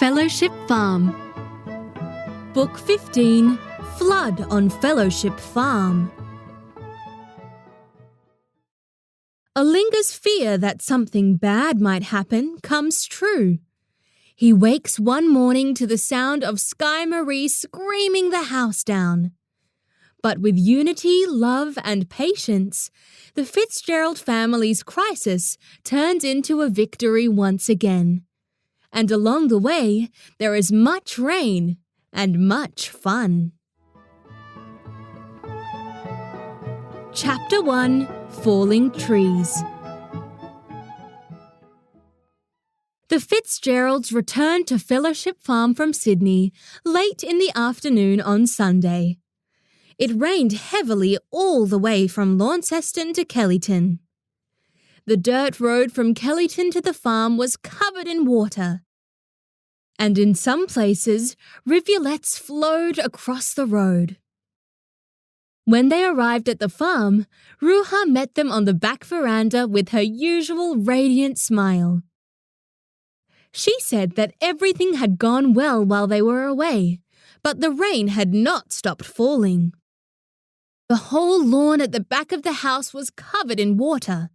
Fellowship Farm. Book 15, Flood on Fellowship Farm. Olingah's fear that something bad might happen comes true. He wakes one morning to the sound of Skye-Maree screaming the house down. But with unity, love and patience, the Fitzgerald family's crisis turns into a victory once again. And along the way, there is much rain and much fun. Chapter 1, Falling Trees. The Fitzgeralds returned to Fellowship Farm from Sydney late in the afternoon on Sunday. It rained heavily all the way from Launceston to Kellyton. The dirt road from Kellyton to the farm was covered in water, and in some places, rivulets flowed across the road. When they arrived at the farm, Ruha met them on the back veranda with her usual radiant smile. She said that everything had gone well while they were away, but the rain had not stopped falling. The whole lawn at the back of the house was covered in water.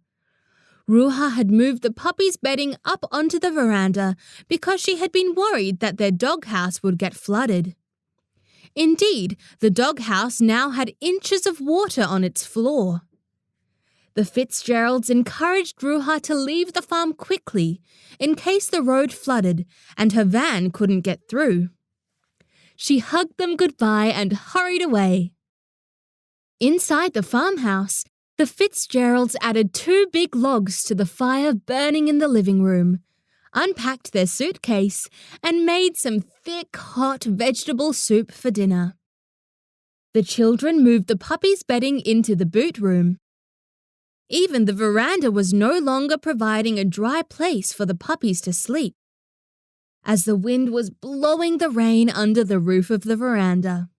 Ruha had moved the puppies' bedding up onto the veranda because she had been worried that their doghouse would get flooded. Indeed, the doghouse now had inches of water on its floor. The Fitzgeralds encouraged Ruha to leave the farm quickly in case the road flooded and her van couldn't get through. She hugged them goodbye and hurried away. Inside the farmhouse, the Fitzgeralds added 2 big logs to the fire burning in the living room, unpacked their suitcase, and made some thick, hot vegetable soup for dinner. The children moved the puppies' bedding into the boot room. Even the veranda was no longer providing a dry place for the puppies to sleep, as the wind was blowing the rain under the roof of the veranda.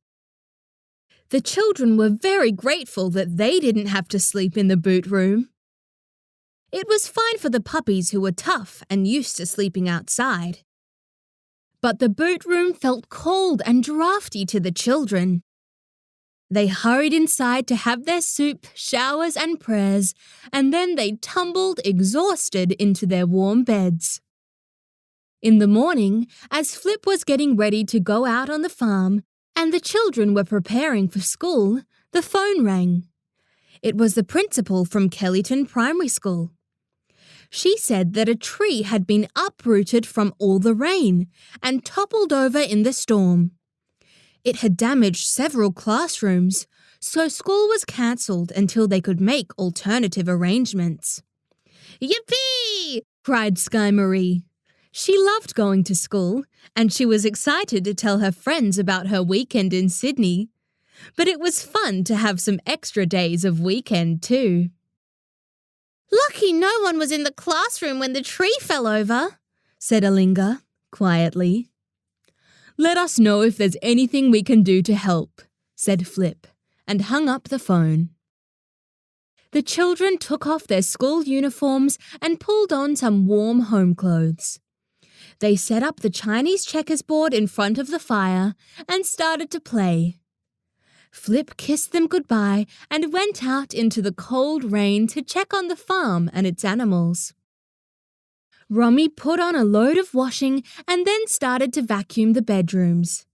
The children were very grateful that they didn't have to sleep in the boot room. It was fine for the puppies who were tough and used to sleeping outside. But the boot room felt cold and drafty to the children. They hurried inside to have their soup, showers and prayers, and then they tumbled exhausted into their warm beds. In the morning, as Flip was getting ready to go out on the farm, and the children were preparing for school, the phone rang. It was the principal from Kellyton Primary School. She said that a tree had been uprooted from all the rain and toppled over in the storm. It had damaged several classrooms, so school was cancelled until they could make alternative arrangements. "Yippee!" cried Skye-Maree. She loved going to school, and she was excited to tell her friends about her weekend in Sydney. But it was fun to have some extra days of weekend too. "Lucky no one was in the classroom when the tree fell over," said Olingah, quietly. "Let us know if there's anything we can do to help," said Flip, and hung up the phone. The children took off their school uniforms and pulled on some warm home clothes. They set up the Chinese checkers board in front of the fire and started to play. Flip kissed them goodbye and went out into the cold rain to check on the farm and its animals. Romy put on a load of washing and then started to vacuum the bedrooms.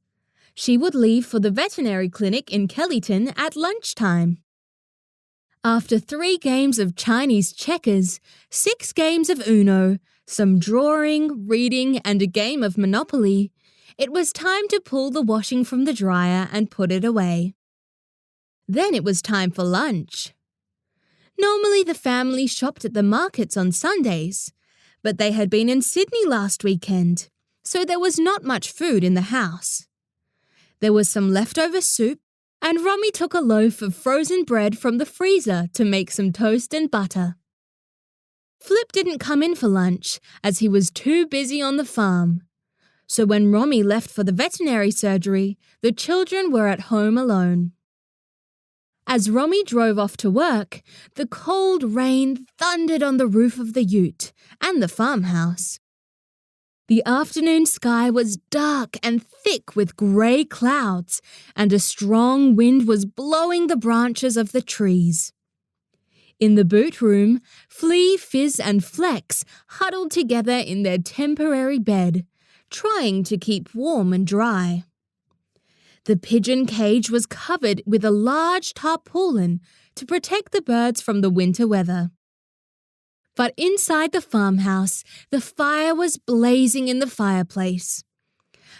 She would leave for the veterinary clinic in Kellyton at lunchtime. After 3 games of Chinese checkers, 6 games of Uno, some drawing, reading, and a game of Monopoly, it was time to pull the washing from the dryer and put it away. Then it was time for lunch. Normally the family shopped at the markets on Sundays, but they had been in Sydney last weekend, so there was not much food in the house. There was some leftover soup, and Romy took a loaf of frozen bread from the freezer to make some toast and butter. Flip didn't come in for lunch as he was too busy on the farm. So when Romy left for the veterinary surgery, the children were at home alone. As Romy drove off to work, the cold rain thundered on the roof of the ute and the farmhouse. The afternoon sky was dark and thick with grey clouds, and a strong wind was blowing the branches of the trees. In the boot room, Flea, Fizz and Flex huddled together in their temporary bed, trying to keep warm and dry. The pigeon cage was covered with a large tarpaulin to protect the birds from the winter weather. But inside the farmhouse, the fire was blazing in the fireplace.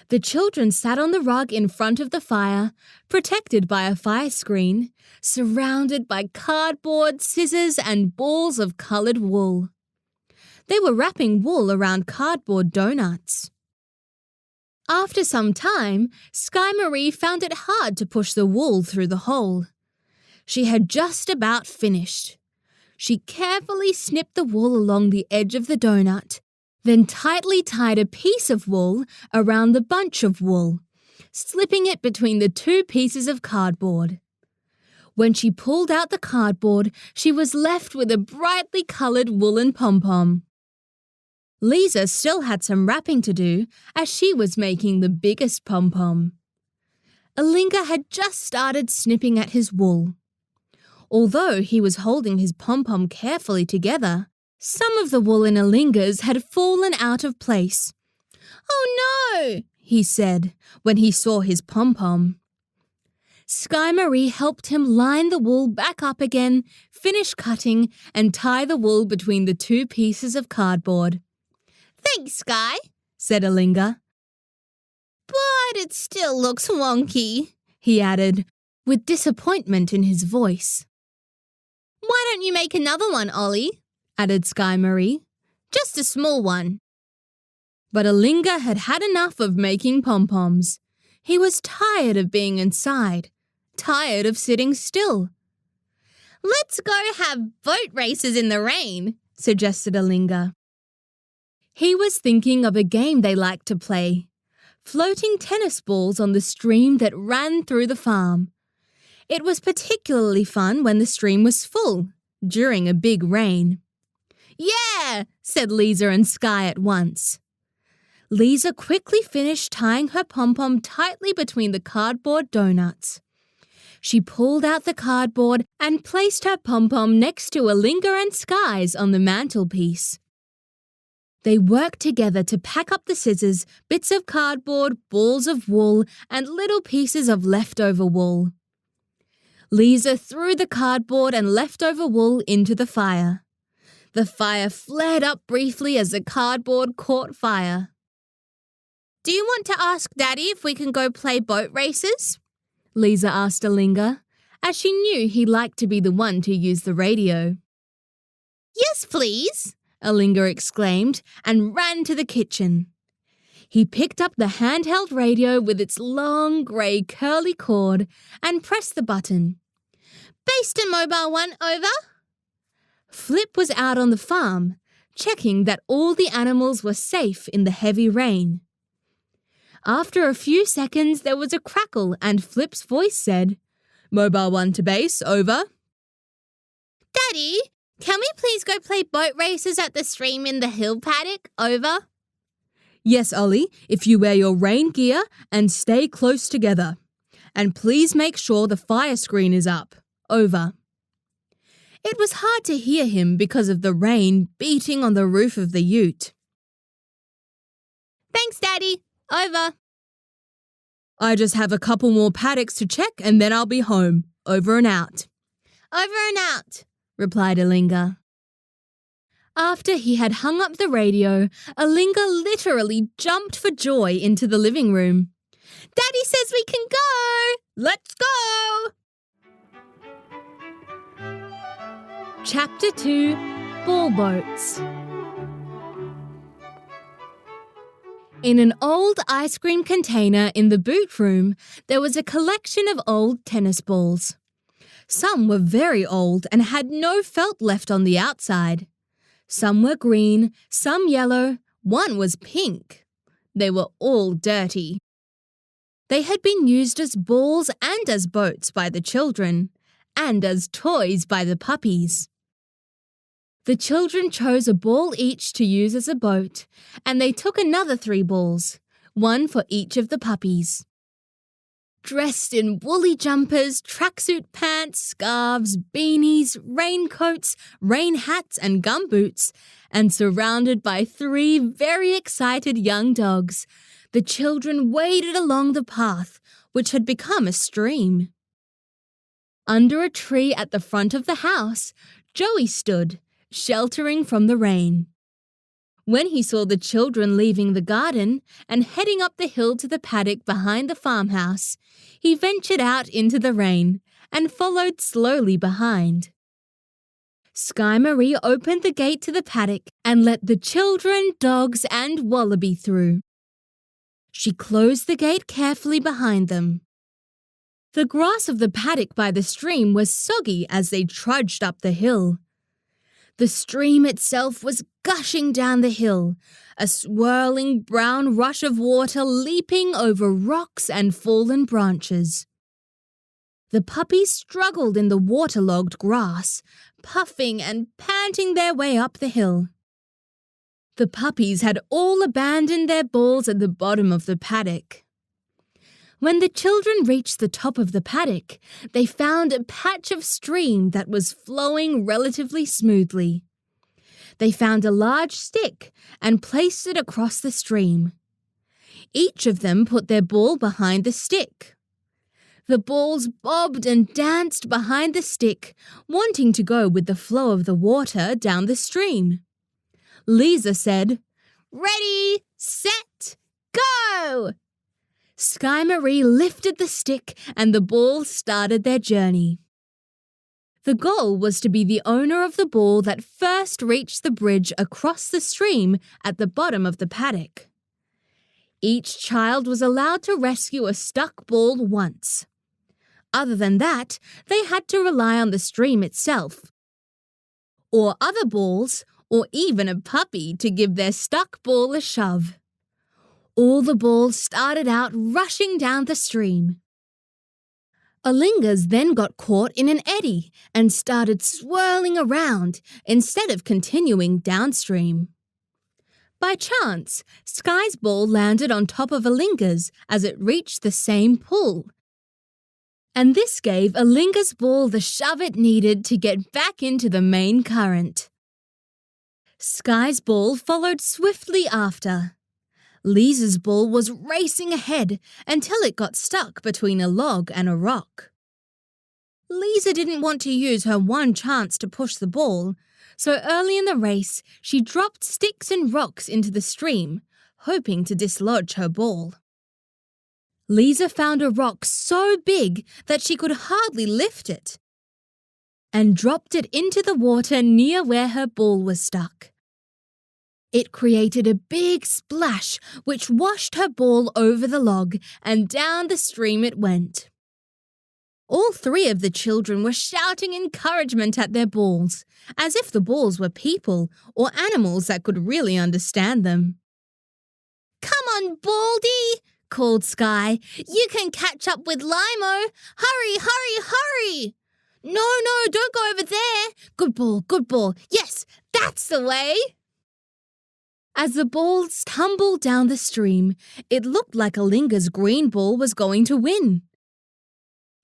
The children sat on the rug in front of the fire, protected by a fire screen, surrounded by cardboard, scissors, and balls of coloured wool. They were wrapping wool around cardboard donuts. After some time, Skye-Maree found it hard to push the wool through the hole. She had just about finished. She carefully snipped the wool along the edge of the donut, then tightly tied a piece of wool around the bunch of wool, slipping it between the two pieces of cardboard. When she pulled out the cardboard, she was left with a brightly coloured woolen pom-pom. Lisa still had some wrapping to do as she was making the biggest pom-pom. Olingah had just started snipping at his wool. Although he was holding his pom-pom carefully together, some of the wool in Olingah's had fallen out of place. "Oh no," he said when he saw his pom-pom. Skye-Maree helped him line the wool back up again, finish cutting, and tie the wool between the two pieces of cardboard. "Thanks, Skye," said Olingah. "But it still looks wonky," he added, with disappointment in his voice. "Why don't you make another one, Ollie?" added Skye-Maree. "Just a small one." But Olingah had had enough of making pom-poms. He was tired of being inside, tired of sitting still. "Let's go have boat races in the rain," suggested Olingah. He was thinking of a game they liked to play, floating tennis balls on the stream that ran through the farm. It was particularly fun when the stream was full, during a big rain. "Yeah," said Lisa and Skye at once. Lisa quickly finished tying her pom-pom tightly between the cardboard donuts. She pulled out the cardboard and placed her pom-pom next to Olingah and Skye's on the mantelpiece. They worked together to pack up the scissors, bits of cardboard, balls of wool, and little pieces of leftover wool. Lisa threw the cardboard and leftover wool into the fire. The fire flared up briefly as the cardboard caught fire. "Do you want to ask Daddy if we can go play boat races?" Lisa asked Olingah, as she knew he liked to be the one to use the radio. "Yes, please," Olingah exclaimed and ran to the kitchen. He picked up the handheld radio with its long, grey, curly cord and pressed the button. "Base to Mobile 1, over." Flip was out on the farm, checking that all the animals were safe in the heavy rain. After a few seconds, there was a crackle and Flip's voice said, "Mobile 1 to base, over." "Daddy, can we please go play boat races at the stream in the hill paddock, over?" "Yes, Ollie, if you wear your rain gear and stay close together. And please make sure the fire screen is up, over." It was hard to hear him because of the rain beating on the roof of the ute. "Thanks, Daddy. Over." "I just have a couple more paddocks to check and then I'll be home. Over and out." "Over and out," replied Olingah. After he had hung up the radio, Olingah literally jumped for joy into the living room. "Daddy says we can go! Let's go!" Chapter 2, Ball Boats. In an old ice cream container in the boot room, there was a collection of old tennis balls. Some were very old and had no felt left on the outside. Some were green, some yellow, one was pink. They were all dirty. They had been used as balls and as boats by the children, and as toys by the puppies. The children chose a ball each to use as a boat, and they took another 3 balls, one for each of the puppies. Dressed in woolly jumpers, tracksuit pants, scarves, beanies, raincoats, rain hats and gumboots, and surrounded by 3 very excited young dogs, the children waded along the path, which had become a stream. Under a tree at the front of the house, Joey stood, sheltering from the rain. When he saw the children leaving the garden and heading up the hill to the paddock behind the farmhouse, he ventured out into the rain and followed slowly behind. Skye-Maree opened the gate to the paddock and let the children, dogs, and Wallaby through. She closed the gate carefully behind them. The grass of the paddock by the stream was soggy as they trudged up the hill. The stream itself was gushing down the hill, a swirling brown rush of water leaping over rocks and fallen branches. The puppies struggled in the waterlogged grass, puffing and panting their way up the hill. The puppies had all abandoned their balls at the bottom of the paddock. When the children reached the top of the paddock, they found a patch of stream that was flowing relatively smoothly. They found a large stick and placed it across the stream. Each of them put their ball behind the stick. The balls bobbed and danced behind the stick, wanting to go with the flow of the water down the stream. Lisa said, "Ready, set, go!" Skye-Maree lifted the stick and the ball started their journey. The goal was to be the owner of the ball that first reached the bridge across the stream at the bottom of the paddock. Each child was allowed to rescue a stuck ball once. Other than that, they had to rely on the stream itself, or other balls, or even a puppy to give their stuck ball a shove. All the balls started out rushing down the stream. Olingah's then got caught in an eddy and started swirling around instead of continuing downstream. By chance, Skye's ball landed on top of Olingah's as it reached the same pool. And this gave Olingah's ball the shove it needed to get back into the main current. Skye's ball followed swiftly after. Lisa's ball was racing ahead until it got stuck between a log and a rock. Lisa didn't want to use her one chance to push the ball, so early in the race she dropped sticks and rocks into the stream, hoping to dislodge her ball. Lisa found a rock so big that she could hardly lift it, and dropped it into the water near where her ball was stuck. It created a big splash which washed her ball over the log and down the stream it went. All 3 of the children were shouting encouragement at their balls, as if the balls were people or animals that could really understand them. "Come on, Baldy!" called Skye. "You can catch up with Limo! Hurry, hurry, hurry!" No, don't go over there! Good ball, yes, that's the way!" As the balls tumbled down the stream, it looked like Olingah's green ball was going to win.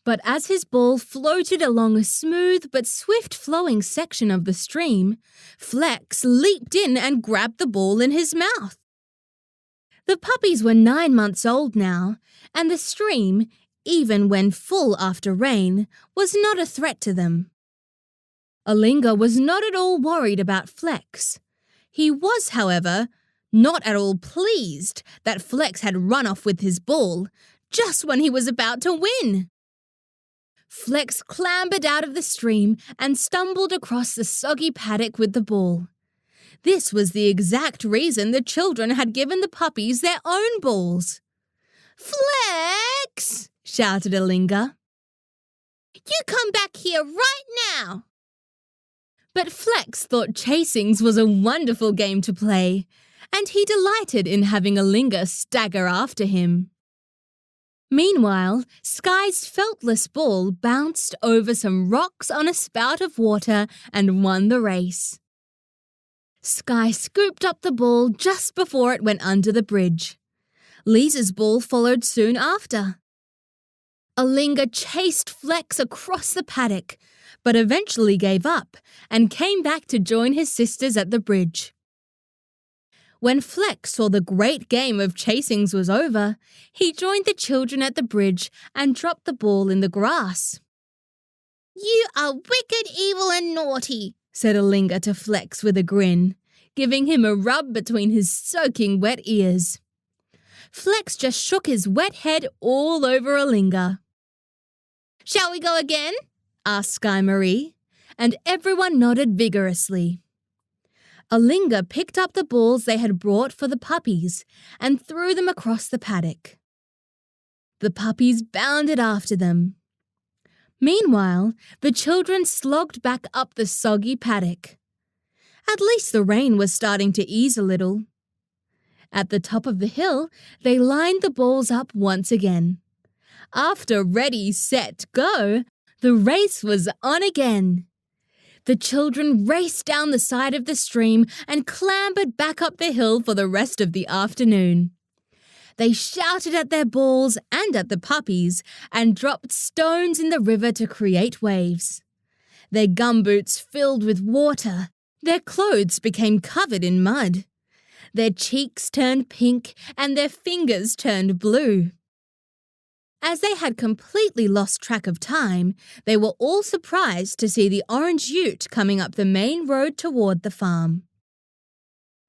But as his ball floated along a smooth but swift-flowing section of the stream, Flex leaped in and grabbed the ball in his mouth. The puppies were 9 months old now, and the stream, even when full after rain, was not a threat to them. Olingah was not at all worried about Flex. He was, however, not at all pleased that Flex had run off with his ball just when he was about to win. Flex clambered out of the stream and stumbled across the soggy paddock with the ball. This was the exact reason the children had given the puppies their own balls. "Flex!" shouted Olingah. "You come back here right now!" But Flex thought chasings was a wonderful game to play, and he delighted in having Olingah stagger after him. Meanwhile, Skye's feltless ball bounced over some rocks on a spout of water and won the race. Skye scooped up the ball just before it went under the bridge. Lisa's ball followed soon after. Olingah chased Flex across the paddock, but eventually gave up and came back to join his sisters at the bridge. When Flex saw the great game of chasings was over, he joined the children at the bridge and dropped the ball in the grass. "You are wicked, evil and naughty," said Olingah to Flex with a grin, giving him a rub between his soaking wet ears. Flex just shook his wet head all over Olingah. "Shall we go again?" asked Skye-Maree, and everyone nodded vigorously. Olingah picked up the balls they had brought for the puppies and threw them across the paddock. The puppies bounded after them. Meanwhile, the children slogged back up the soggy paddock. At least the rain was starting to ease a little. At the top of the hill, they lined the balls up once again. After ready, set, go, the race was on again. The children raced down the side of the stream and clambered back up the hill for the rest of the afternoon. They shouted at their balls and at the puppies and dropped stones in the river to create waves. Their gumboots filled with water. Their clothes became covered in mud. Their cheeks turned pink and their fingers turned blue. As they had completely lost track of time, they were all surprised to see the orange ute coming up the main road toward the farm.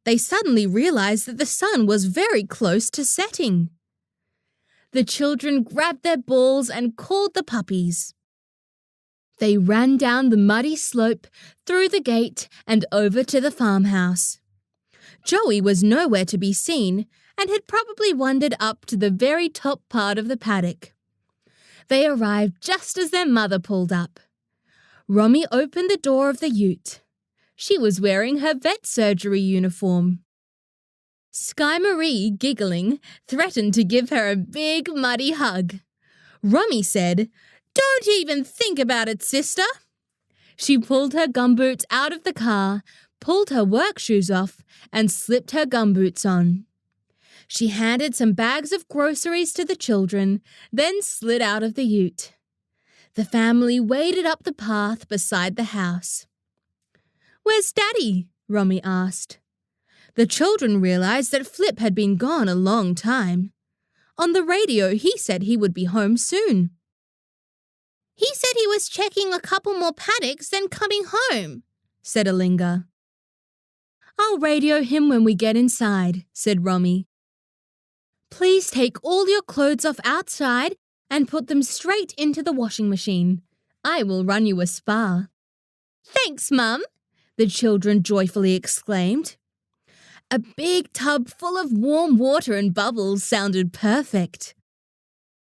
They suddenly realized that the sun was very close to setting. The children grabbed their balls and called the puppies. They ran down the muddy slope, through the gate, and over to the farmhouse. Joey was nowhere to be seen and had probably wandered up to the very top part of the paddock. They arrived just as their mother pulled up. Romy opened the door of the ute. She was wearing her vet surgery uniform. Skye-Maree, giggling, threatened to give her a big, muddy hug. Romy said, "Don't even think about it, sister." She pulled her gumboots out of the car, pulled her work shoes off, and slipped her gumboots on. She handed some bags of groceries to the children, then slid out of the ute. The family waded up the path beside the house. "Where's Daddy?" Romy asked. The children realized that Flip had been gone a long time. On the radio, he said he would be home soon. "He said he was checking a couple more paddocks, then coming home," said Olingah. "I'll radio him when we get inside," said Romy. "Please take all your clothes off outside and put them straight into the washing machine. I will run you a spa." "Thanks, Mum," the children joyfully exclaimed. A big tub full of warm water and bubbles sounded perfect.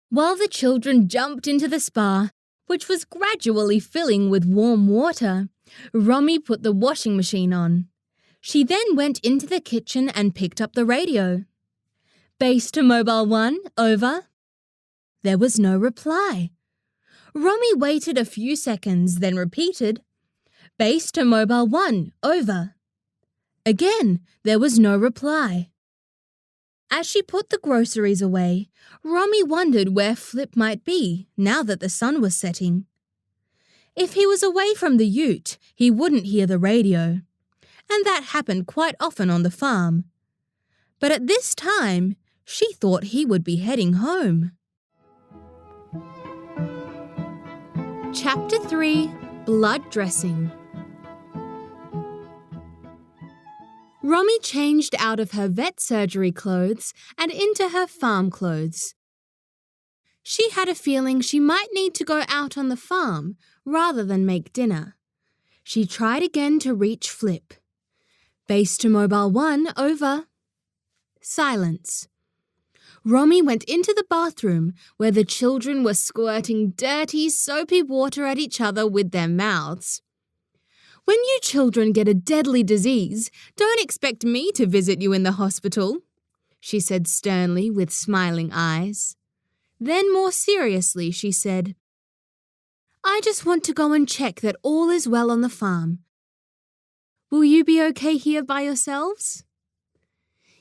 While the children jumped into the spa, which was gradually filling with warm water, Romy put the washing machine on. She then went into the kitchen and picked up the radio. "Base to Mobile 1, over." There was no reply. Romy waited a few seconds, then repeated, "Base to Mobile 1, over." Again, there was no reply. As she put the groceries away, Romy wondered where Flip might be now that the sun was setting. If he was away from the ute, he wouldn't hear the radio, and that happened quite often on the farm. But at this time, she thought he would be heading home. Chapter 3, Blood Dressing. Romy changed out of her vet surgery clothes and into her farm clothes. She had a feeling she might need to go out on the farm rather than make dinner. She tried again to reach Flip. "Base to Mobile 1, over." Silence. Romy went into the bathroom where the children were squirting dirty, soapy water at each other with their mouths. "When you children get a deadly disease, don't expect me to visit you in the hospital," she said sternly with smiling eyes. Then more seriously she said, "I just want to go and check that all is well on the farm. Will you be okay here by yourselves?"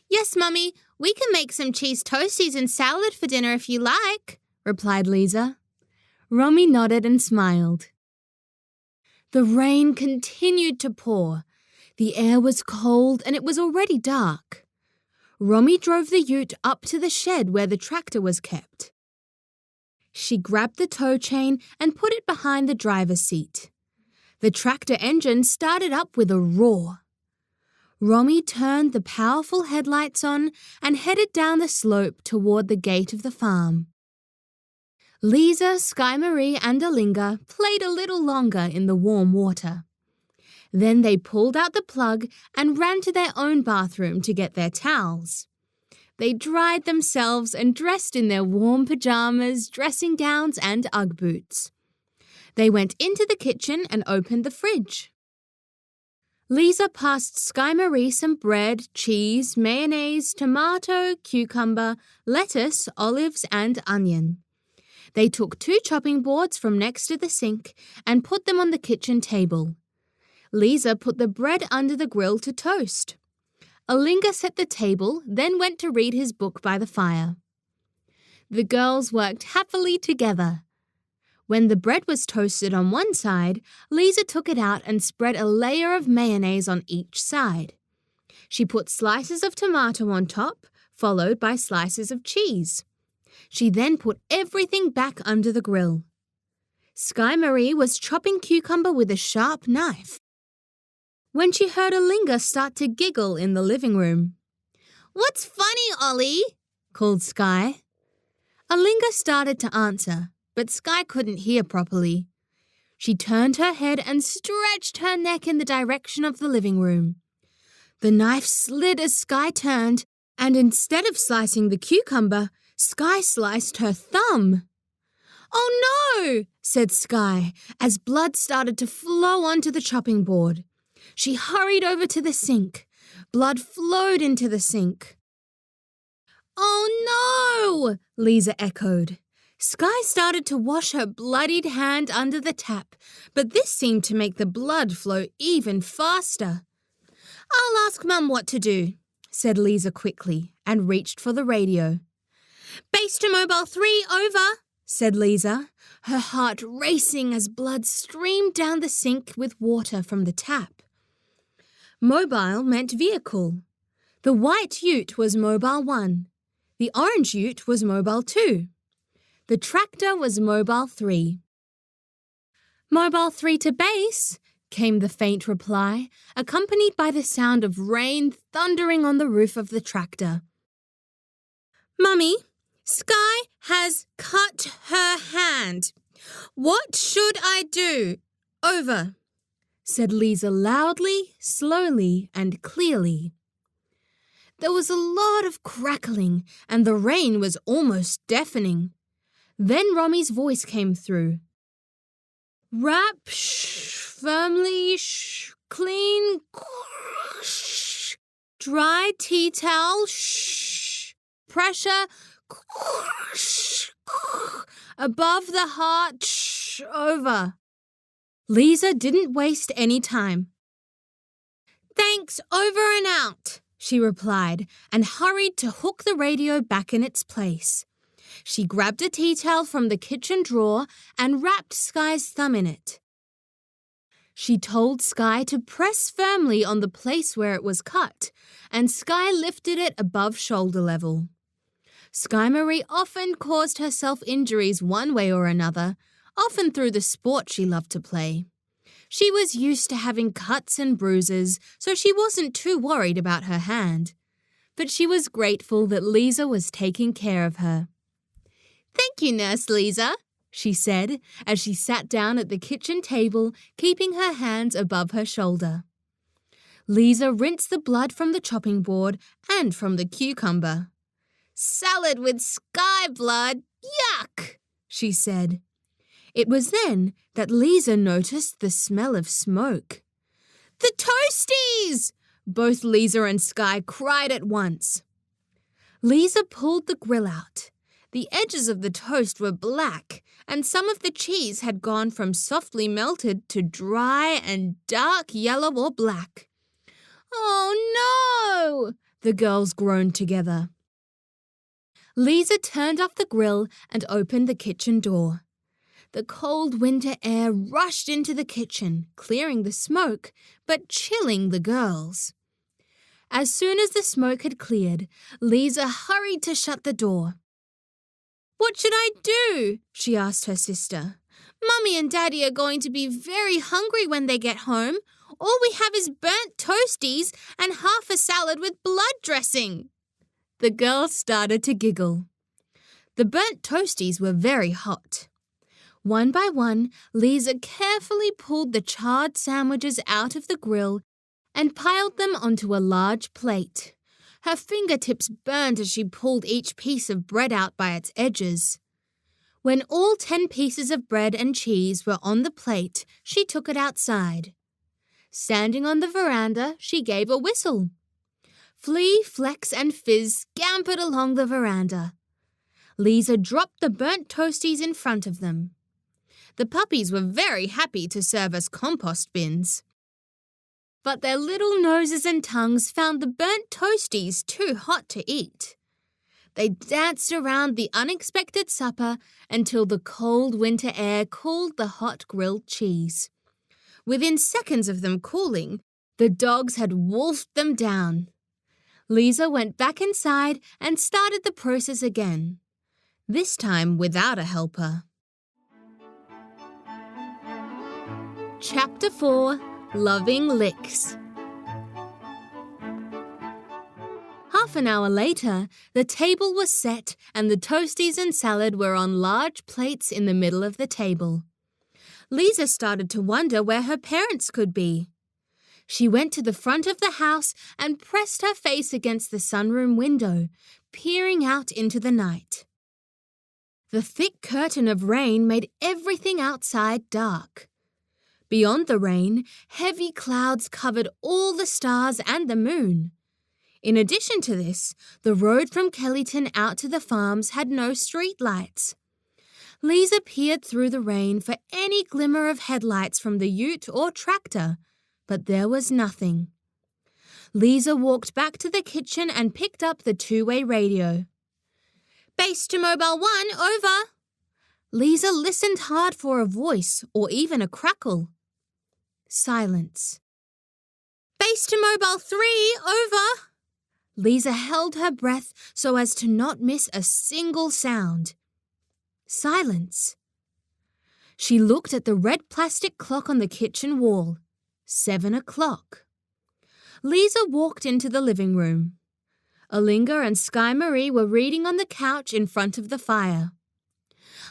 "Yes, Mummy, we can make some cheese toasties and salad for dinner if you like," replied Lisa. Romy nodded and smiled. The rain continued to pour. The air was cold and it was already dark. Romy drove the ute up to the shed where the tractor was kept. She grabbed the tow chain and put it behind the driver's seat. The tractor engine started up with a roar. Romy turned the powerful headlights on and headed down the slope toward the gate of the farm. Lisa, Skye-Maree and Olingah played a little longer in the warm water. Then they pulled out the plug and ran to their own bathroom to get their towels. They dried themselves and dressed in their warm pajamas, dressing gowns and Ugg boots. They went into the kitchen and opened the fridge. Lisa passed Skye-Maree some bread, cheese, mayonnaise, tomato, cucumber, lettuce, olives and onion. They took 2 chopping boards from next to the sink and put them on the kitchen table. Lisa put the bread under the grill to toast. Olingah set the table, then went to read his book by the fire. The girls worked happily together. When the bread was toasted on one side, Lisa took it out and spread a layer of mayonnaise on each side. She put slices of tomato on top, followed by slices of cheese. She then put everything back under the grill. Skye-Maree was chopping cucumber with a sharp knife when she heard Olingah start to giggle in the living room. "What's funny, Ollie?" called Skye. Olingah started to answer, but Skye couldn't hear properly. She turned her head and stretched her neck in the direction of the living room. The knife slid as Skye turned, and instead of slicing the cucumber, Skye sliced her thumb. "Oh no!" said Skye as blood started to flow onto the chopping board. She hurried over to the sink. Blood flowed into the sink. "Oh no!" Lisa echoed. Skye started to wash her bloodied hand under the tap, but this seemed to make the blood flow even faster. "I'll ask Mum what to do," said Lisa quickly and reached for the radio. "Base to Mobile 3, over," said Lisa, her heart racing as blood streamed down the sink with water from the tap. Mobile meant vehicle. The white ute was Mobile 1. The orange ute was Mobile 2. The tractor was Mobile 3. "Mobile 3 to base," came the faint reply, accompanied by the sound of rain thundering on the roof of the tractor. "Mummy, Skye has cut her hand. What should I do? Over," said Lisa loudly, slowly, and clearly. There was a lot of crackling, and the rain was almost deafening. Then Romy's voice came through. "Wrap, firmly, clean, dry tea towel, pressure, above the heart, over." Lisa didn't waste any time. "Thanks, over and out," she replied, and hurried to hook the radio back in its place. She grabbed a tea towel from the kitchen drawer and wrapped Skye's thumb in it. She told Skye to press firmly on the place where it was cut, and Skye lifted it above shoulder level. Skye-Maree often caused herself injuries one way or another, often through the sport she loved to play. She was used to having cuts and bruises, so she wasn't too worried about her hand. But she was grateful that Lisa was taking care of her. "Thank you, Nurse Lisa," she said as she sat down at the kitchen table, keeping her hands above her shoulder. Lisa rinsed the blood from the chopping board and from the cucumber. "Salad with Skye blood, yuck," she said. It was then that Lisa noticed the smell of smoke. "The toasties!" Both Lisa and Skye cried at once. Lisa pulled the grill out. The edges of the toast were black, and some of the cheese had gone from softly melted to dry and dark yellow or black. "Oh no!" the girls groaned together. Lisa turned off the grill and opened the kitchen door. The cold winter air rushed into the kitchen, clearing the smoke, but chilling the girls. As soon as the smoke had cleared, Lisa hurried to shut the door. "What should I do?" she asked her sister. Mummy and Daddy are going to be very hungry when they get home. All we have is burnt toasties and half a salad with blood dressing." The girls started to giggle. The burnt toasties were very hot. One by one, Lisa carefully pulled the charred sandwiches out of the grill and piled them onto a large plate. Her fingertips burned as she pulled each piece of bread out by its edges. When all 10 pieces of bread and cheese were on the plate, she took it outside. Standing on the veranda, she gave a whistle. Flea, Flex, and Fizz scampered along the veranda. Lisa dropped the burnt toasties in front of them. The puppies were very happy to serve as compost bins. But their little noses and tongues found the burnt toasties too hot to eat. They danced around the unexpected supper until the cold winter air cooled the hot grilled cheese. Within seconds of them cooling, the dogs had wolfed them down. Lisa went back inside and started the process again, this time without a helper. Chapter 4: Loving Licks. Half an hour later, the table was set and the toasties and salad were on large plates in the middle of the table. Lisa started to wonder where her parents could be. She went to the front of the house and pressed her face against the sunroom window, peering out into the night. The thick curtain of rain made everything outside dark. Beyond the rain, heavy clouds covered all the stars and the moon. In addition to this, the road from Kellyton out to the farms had no street lights. Lisa peered through the rain for any glimmer of headlights from the ute or tractor, but there was nothing. Lisa walked back to the kitchen and picked up the two-way radio. "Base to Mobile 1, over." Lisa listened hard for a voice or even a crackle. Silence. "Base to Mobile 3, over." Lisa held her breath so as to not miss a single sound. Silence. She looked at the red plastic clock on the kitchen wall. 7 o'clock. Lisa walked into the living room. Olingah and Skye-Maree were reading on the couch in front of the fire.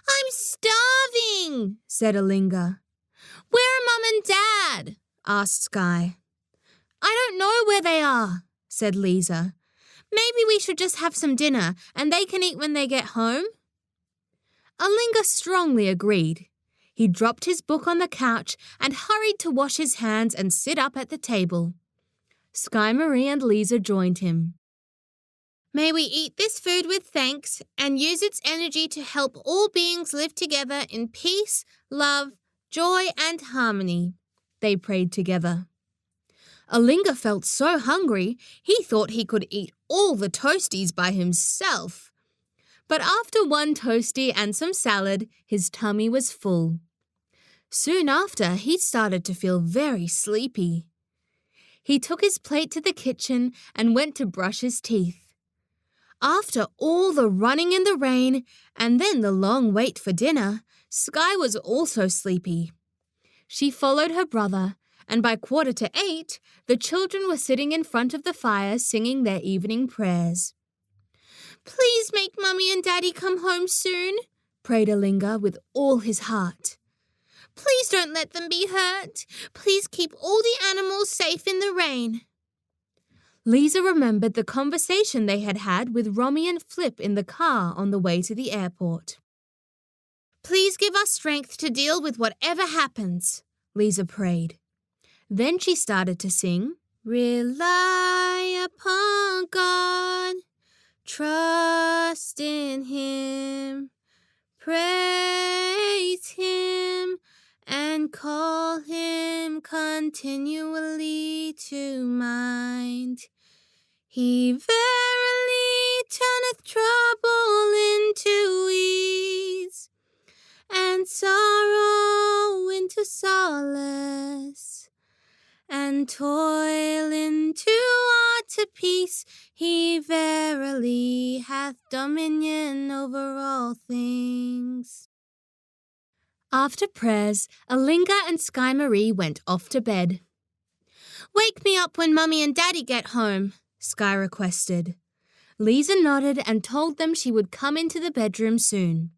"I'm starving," said Olingah. "Where are Mum and Dad?" asked Skye. "I don't know where they are," said Lisa. "Maybe we should just have some dinner and they can eat when they get home." Olingah strongly agreed. He dropped his book on the couch and hurried to wash his hands and sit up at the table. Skye-Maree and Lisa joined him. "May we eat this food with thanks and use its energy to help all beings live together in peace, love, joy, and harmony," they prayed together. Olingah felt so hungry he thought he could eat all the toasties by himself. But after one toastie and some salad, his tummy was full. Soon after, he started to feel very sleepy. He took his plate to the kitchen and went to brush his teeth. After all the running in the rain and then the long wait for dinner, Skye was also sleepy. She followed her brother, and by 7:45, the children were sitting in front of the fire singing their evening prayers. "Please make Mummy and Daddy come home soon," prayed Olingah with all his heart. "Please don't let them be hurt. Please keep all the animals safe in the rain." Lisa remembered the conversation they had had with Romy and Flip in the car on the way to the airport. "Please give us strength to deal with whatever happens," Lisa prayed. Then she started to sing, "Rely upon God, trust in Him, praise Him, and call Him come continually to mind. He verily turneth trouble into ease, and sorrow into solace, and toil into utter peace. He verily hath dominion over all things. After prayers, Olingah and Skye-Maree went off to bed. "Wake me up when Mummy and Daddy get home," Skye requested. Lisa nodded and told them she would come into the bedroom soon.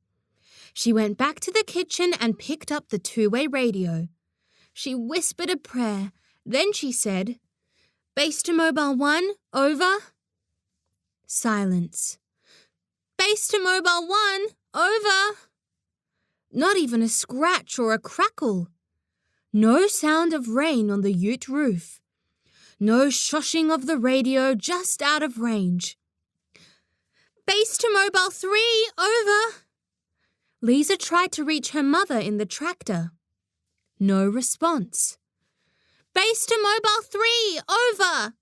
She went back to the kitchen and picked up the two-way radio. She whispered a prayer. Then she said, "Base to Mobile 1, over." Silence. "Base to Mobile 1, over." Not even a scratch or a crackle. No sound of rain on the ute roof. No shushing of the radio just out of range. "Base to Mobile 3, over." Lisa tried to reach her mother in the tractor. No response. "Base to Mobile 3, over."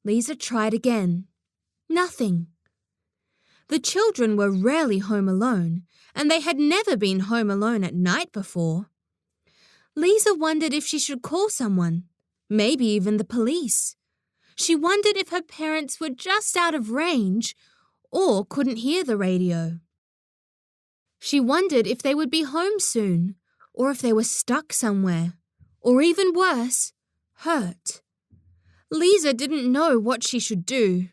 Lisa tried again. Nothing. The children were rarely home alone, and they had never been home alone at night before. Lisa wondered if she should call someone, maybe even the police. She wondered if her parents were just out of range or couldn't hear the radio. She wondered if they would be home soon, or if they were stuck somewhere, or even worse, hurt. Lisa didn't know what she should do.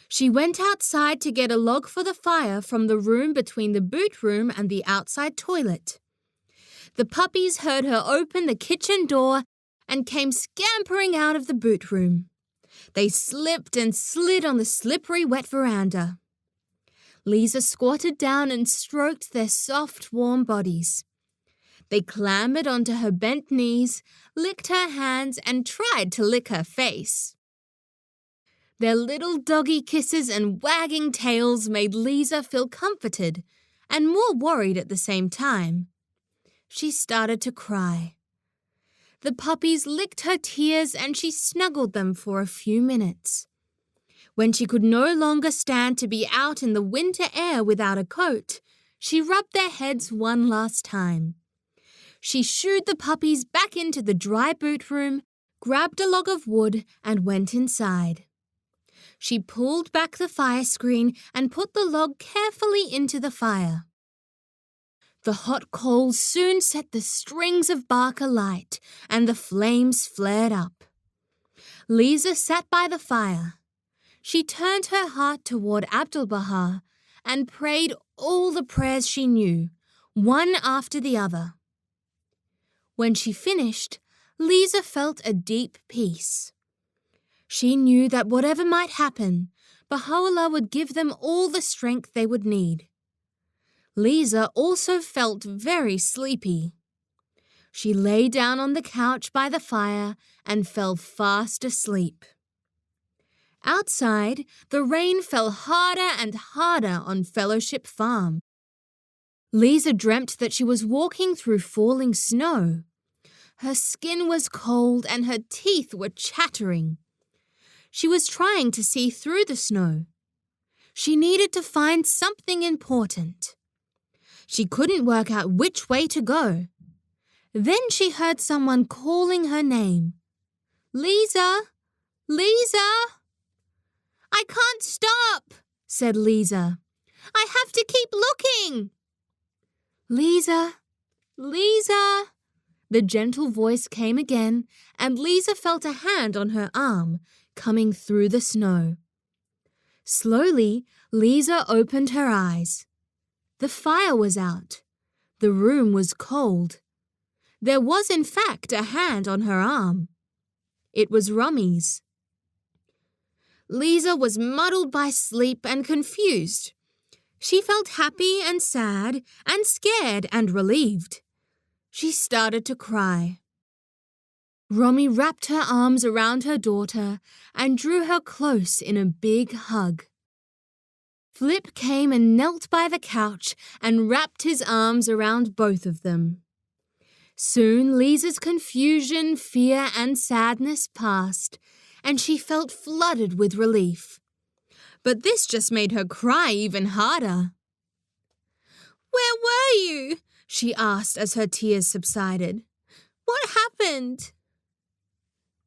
She went outside to get a log for the fire from the room between the boot room and the outside toilet. The puppies heard her open the kitchen door and came scampering out of the boot room. They slipped and slid on the slippery wet veranda. Lisa squatted down and stroked their soft, warm bodies. They clambered onto her bent knees, licked her hands, and tried to lick her face. Their little doggy kisses and wagging tails made Lisa feel comforted and more worried at the same time. She started to cry. The puppies licked her tears and she snuggled them for a few minutes. When she could no longer stand to be out in the winter air without a coat, she rubbed their heads one last time. She shooed the puppies back into the dry boot room, grabbed a log of wood, and went inside. She pulled back the fire screen and put the log carefully into the fire. The hot coals soon set the strings of bark alight, and the flames flared up. Lisa sat by the fire. She turned her heart toward Abdu'l-Baha and prayed all the prayers she knew, one after the other. When she finished, Lisa felt a deep peace. She knew that whatever might happen, Baha'u'llah would give them all the strength they would need. Lisa also felt very sleepy. She lay down on the couch by the fire and fell fast asleep. Outside, the rain fell harder and harder on Fellowship Farm. Lisa dreamt that she was walking through falling snow. Her skin was cold and her teeth were chattering. She was trying to see through the snow. She needed to find something important. She couldn't work out which way to go. Then she heard someone calling her name. "Lisa! Lisa!" "I can't stop," said Lisa. "I have to keep looking." "Lisa! Lisa!" The gentle voice came again, and Lisa felt a hand on her arm, coming through the snow. Slowly, Lisa opened her eyes. The fire was out. The room was cold. There was, in fact, a hand on her arm. It was Rummy's. Lisa was muddled by sleep and confused. She felt happy and sad and scared and relieved. She started to cry. Rummy wrapped her arms around her daughter and drew her close in a big hug. Flip came and knelt by the couch and wrapped his arms around both of them. Soon Lisa's confusion, fear and sadness passed, and she felt flooded with relief. But this just made her cry even harder. "Where were you?" she asked as her tears subsided. "What happened?"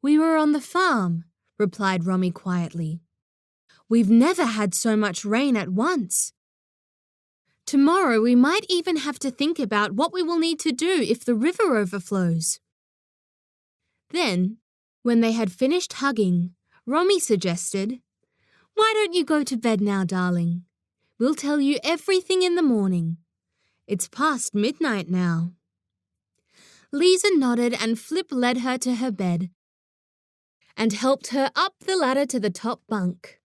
"We were on the farm," replied Romy quietly. "We've never had so much rain at once. Tomorrow we might even have to think about what we will need to do if the river overflows." Then, when they had finished hugging, Romy suggested, "Why don't you go to bed now, darling? We'll tell you everything in the morning. It's past midnight now." Lisa nodded and Flip led her to her bed and helped her up the ladder to the top bunk.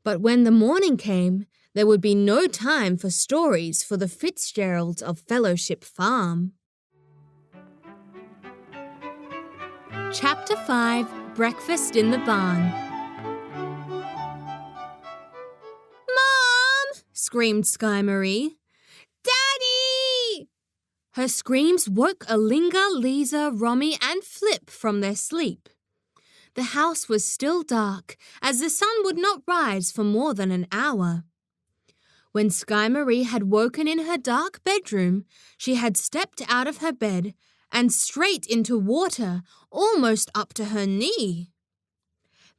But when the morning came, there would be no time for stories for the Fitzgeralds of Fellowship Farm. Chapter 5, Breakfast in the Barn. "Mom!" Screamed Skye-Maree. "Daddy!" Her screams woke Olingah, Lisa, Romy and Flip from their sleep. The house was still dark, as the sun would not rise for more than an hour. When Skye-Maree had woken in her dark bedroom, she had stepped out of her bed and straight into water, almost up to her knee.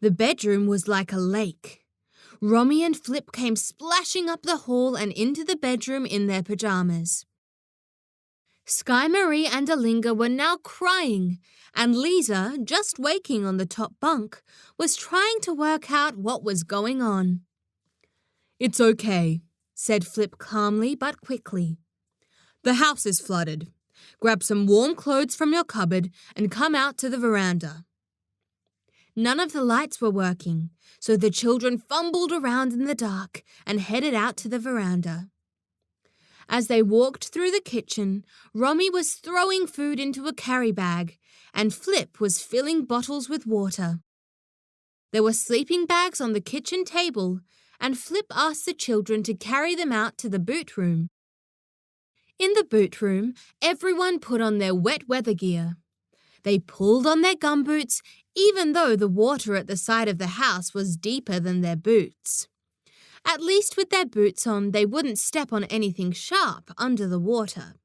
The bedroom was like a lake. Romy and Flip came splashing up the hall and into the bedroom in their pajamas. Skye-Maree and Olingah were now crying, and Lisa, just waking on the top bunk, was trying to work out what was going on. "It's okay," said Flip calmly but quickly. "The house is flooded. Grab some warm clothes from your cupboard and come out to the veranda." None of the lights were working, so the children fumbled around in the dark and headed out to the veranda. As they walked through the kitchen, Romy was throwing food into a carry bag, and Flip was filling bottles with water. There were sleeping bags on the kitchen table, and Flip asked the children to carry them out to the boot room. In the boot room, everyone put on their wet weather gear. They pulled on their gumboots, even though the water at the side of the house was deeper than their boots. At least with their boots on, they wouldn't step on anything sharp under the water.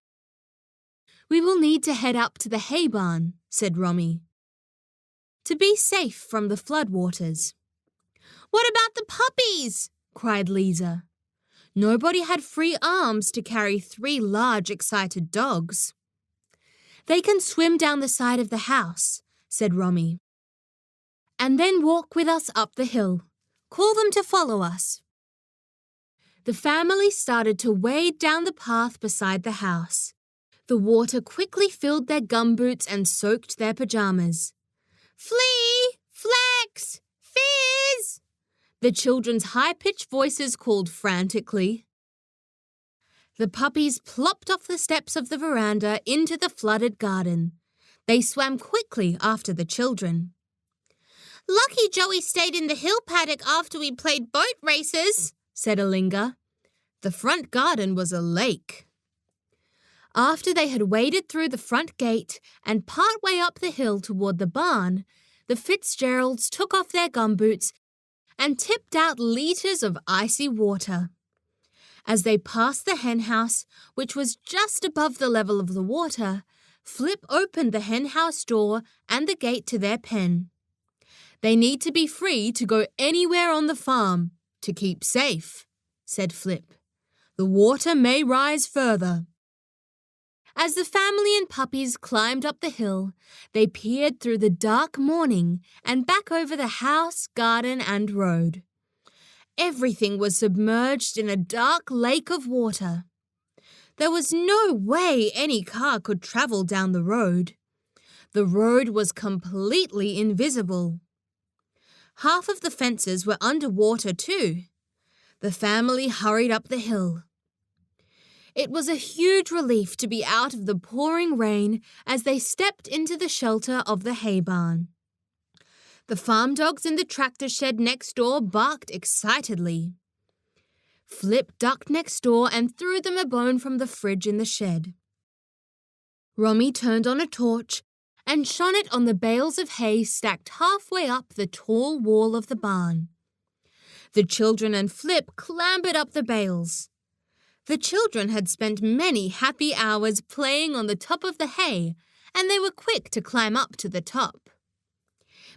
"We will need to head up to the hay barn," said Romy, "to be safe from the floodwaters." "What about the puppies?" cried Lisa. Nobody had free arms to carry 3 large, excited dogs. "They can swim down the side of the house," said Romy, "and then walk with us up the hill. Call them to follow us." The family started to wade down the path beside the house. The water quickly filled their gumboots and soaked their pajamas. "Flee! Flex! Fizz!" The children's high-pitched voices called frantically. The puppies plopped off the steps of the veranda into the flooded garden. They swam quickly after the children. "Lucky Joey stayed in the hill paddock after we played boat races," said Olingah. The front garden was a lake. After they had waded through the front gate and partway up the hill toward the barn, the Fitzgeralds took off their gumboots and tipped out liters of icy water. As they passed the henhouse, which was just above the level of the water, Flip opened the henhouse door and the gate to their pen. "They need to be free to go anywhere on the farm, to keep safe," said Flip. "The water may rise further." As the family and puppies climbed up the hill, they peered through the dark morning and back over the house, garden and road. Everything was submerged in a dark lake of water. There was no way any car could travel down the road. The road was completely invisible. Half of the fences were underwater too. The family hurried up the hill. It was a huge relief to be out of the pouring rain as they stepped into the shelter of the hay barn. The farm dogs in the tractor shed next door barked excitedly. Flip ducked next door and threw them a bone from the fridge in the shed. Romy turned on a torch and shone it on the bales of hay stacked halfway up the tall wall of the barn. The children and Flip clambered up the bales. The children had spent many happy hours playing on the top of the hay, and they were quick to climb up to the top.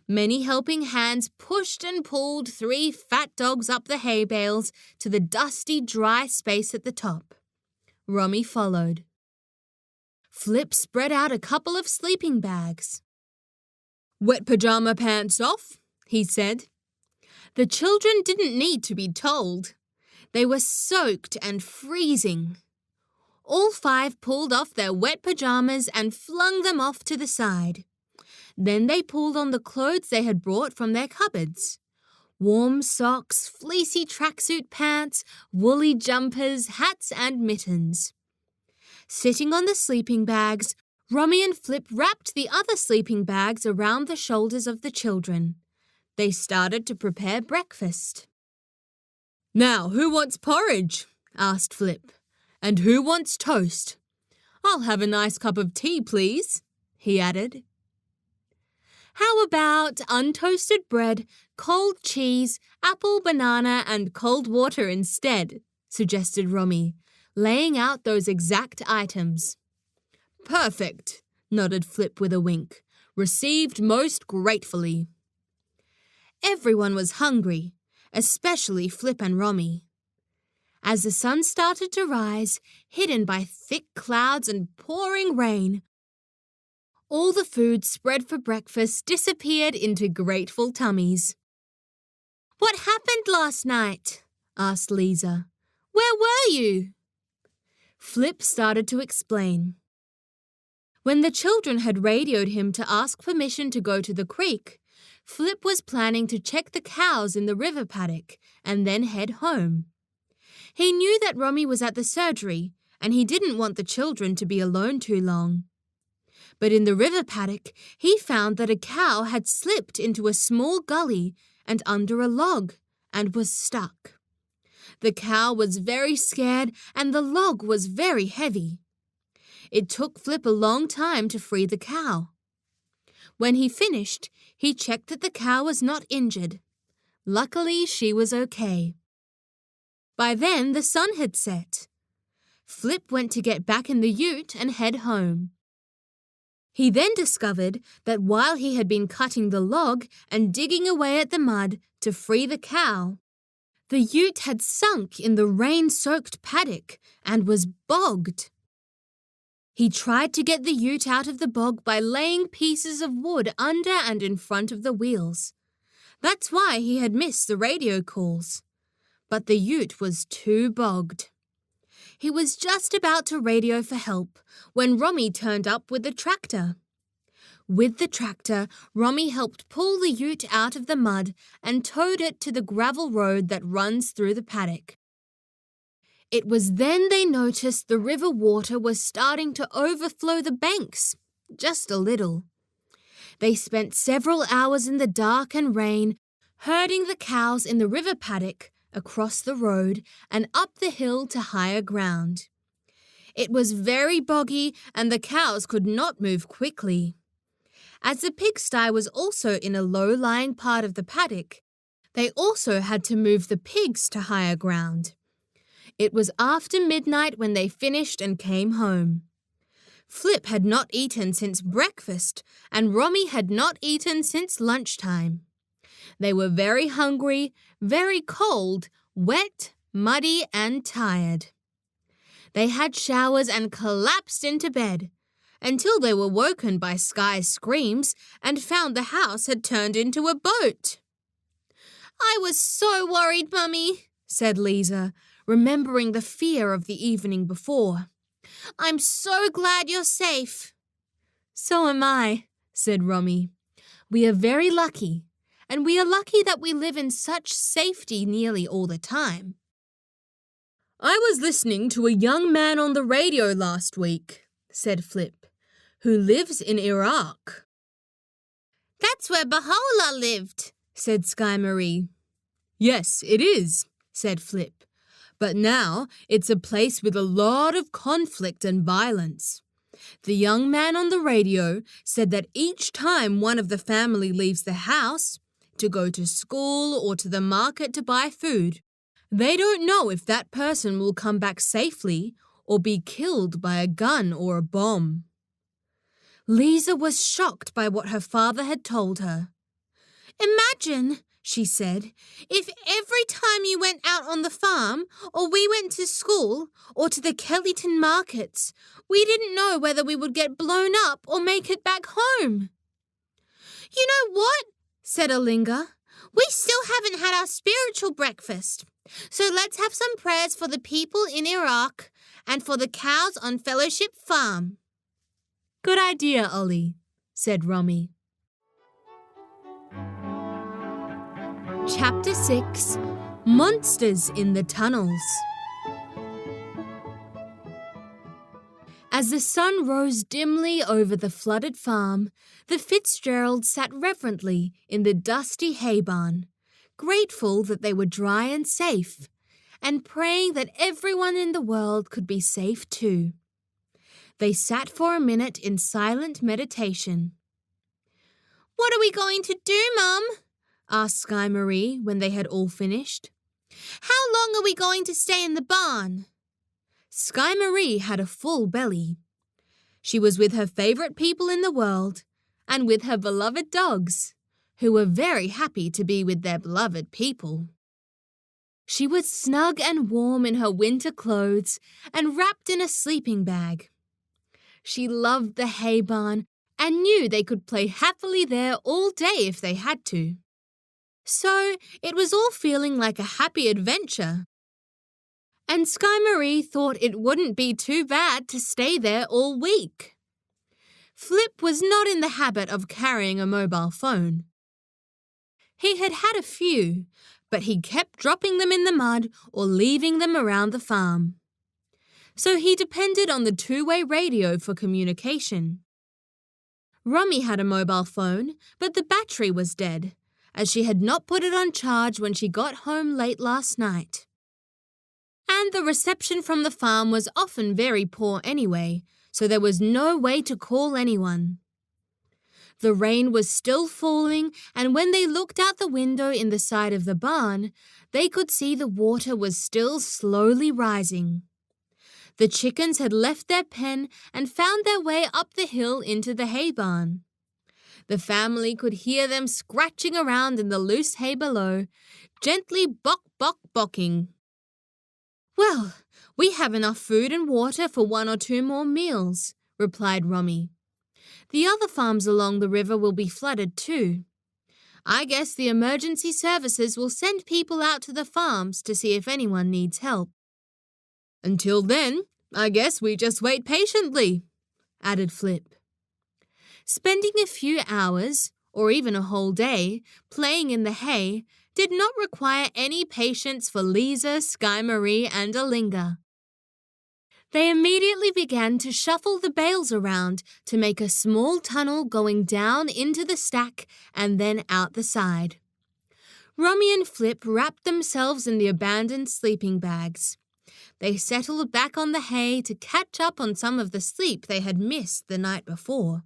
Many helping hands pushed and pulled 3 fat dogs up the hay bales to the dusty, dry space at the top. Romy followed. Flip spread out a couple of sleeping bags. "Wet pajama pants off," he said. The children didn't need to be told. They were soaked and freezing. All 5 pulled off their wet pajamas and flung them off to the side. Then they pulled on the clothes they had brought from their cupboards. Warm socks, fleecy tracksuit pants, woolly jumpers, hats and mittens. Sitting on the sleeping bags, Romy and Flip wrapped the other sleeping bags around the shoulders of the children. They started to prepare breakfast. "Now, who wants porridge?" asked Flip. "And who wants toast? I'll have a nice cup of tea, please," he added. "How about untoasted bread, cold cheese, apple, banana, and cold water instead?" suggested Romy, laying out those exact items. "Perfect," nodded Flip with a wink. "Received most gratefully." Everyone was hungry, especially Flip and Romy. As the sun started to rise, hidden by thick clouds and pouring rain, all the food spread for breakfast disappeared into grateful tummies. "What happened last night?" asked Lisa. "Where were you?" Flip started to explain. When the children had radioed him to ask permission to go to the creek, Flip was planning to check the cows in the river paddock and then head home. He knew that Romy was at the surgery and he didn't want the children to be alone too long. But in the river paddock, he found that a cow had slipped into a small gully and under a log and was stuck. The cow was very scared and the log was very heavy. It took Flip a long time to free the cow. When he finished, he checked that the cow was not injured. Luckily, she was okay. By then, the sun had set. Flip went to get back in the ute and head home. He then discovered that while he had been cutting the log and digging away at the mud to free the cow, the ute had sunk in the rain-soaked paddock and was bogged. He tried to get the ute out of the bog by laying pieces of wood under and in front of the wheels. That's why he had missed the radio calls. But the ute was too bogged. He was just about to radio for help when Romy turned up with the tractor. With the tractor, Romy helped pull the ute out of the mud and towed it to the gravel road that runs through the paddock. It was then they noticed the river water was starting to overflow the banks, just a little. They spent several hours in the dark and rain, herding the cows in the river paddock across the road and up the hill to higher ground. It was very boggy and the cows could not move quickly. As the pigsty was also in a low-lying part of the paddock, they also had to move the pigs to higher ground. It was after midnight when they finished and came home. Flip had not eaten since breakfast and Romy had not eaten since lunchtime. They were very hungry, very cold, wet, muddy and tired. They had showers and collapsed into bed until they were woken by Skye's screams and found the house had turned into a boat. "I was so worried, Mummy," said Lisa, remembering the fear of the evening before. "I'm so glad you're safe." "So am I," said Romy. "We are very lucky, and we are lucky that we live in such safety nearly all the time." "I was listening to a young man on the radio last week," said Flip, "who lives in Iraq." "That's where Bahá'í lived," said Skye-Maree. "Yes, it is," said Flip. "But now it's a place with a lot of conflict and violence. The young man on the radio said that each time one of the family leaves the house to go to school or to the market to buy food, they don't know if that person will come back safely or be killed by a gun or a bomb. Lisa was shocked by what her father had told her. Imagine, she said, if every time you went out on the farm or we went to school or to the Kellyton markets, we didn't know whether we would get blown up or make it back home. You know what? Said Olingah. We still haven't had our spiritual breakfast. So let's have some prayers for the people in Iraq and for the cows on Fellowship Farm. Good idea, Ollie, said Romy. Chapter 6 Monsters in the Tunnels. As the sun rose dimly over the flooded farm, the Fitzgeralds sat reverently in the dusty hay barn, grateful that they were dry and safe, and praying that everyone in the world could be safe too. They sat for a minute in silent meditation. What are we going to do, Mum? asked Skye-Maree when they had all finished. How long are we going to stay in the barn? Skye-Maree had a full belly. She was with her favourite people in the world and with her beloved dogs, who were very happy to be with their beloved people. She was snug and warm in her winter clothes and wrapped in a sleeping bag. She loved the hay barn and knew they could play happily there all day if they had to. So it was all feeling like a happy adventure. And Skye-Maree thought it wouldn't be too bad to stay there all week. Flip was not in the habit of carrying a mobile phone. He had had a few, but he kept dropping them in the mud or leaving them around the farm. So he depended on the two-way radio for communication. Romy had a mobile phone, but the battery was dead, as she had not put it on charge when she got home late last night. And the reception from the farm was often very poor anyway, so there was no way to call anyone. The rain was still falling, and when they looked out the window in the side of the barn, they could see the water was still slowly rising. The chickens had left their pen and found their way up the hill into the hay barn. The family could hear them scratching around in the loose hay below, gently bocking. Well, we have enough food and water for 1 or 2 more meals, replied Romy. The other farms along the river will be flooded too. I guess the emergency services will send people out to the farms to see if anyone needs help. Until then, I guess we just wait patiently, added Flip. Spending a few hours, or even a whole day, playing in the hay did not require any patience for Lisa, Skye-Maree and Olingah. They immediately began to shuffle the bales around to make a small tunnel going down into the stack and then out the side. Romy and Flip wrapped themselves in the abandoned sleeping bags. They settled back on the hay to catch up on some of the sleep they had missed the night before.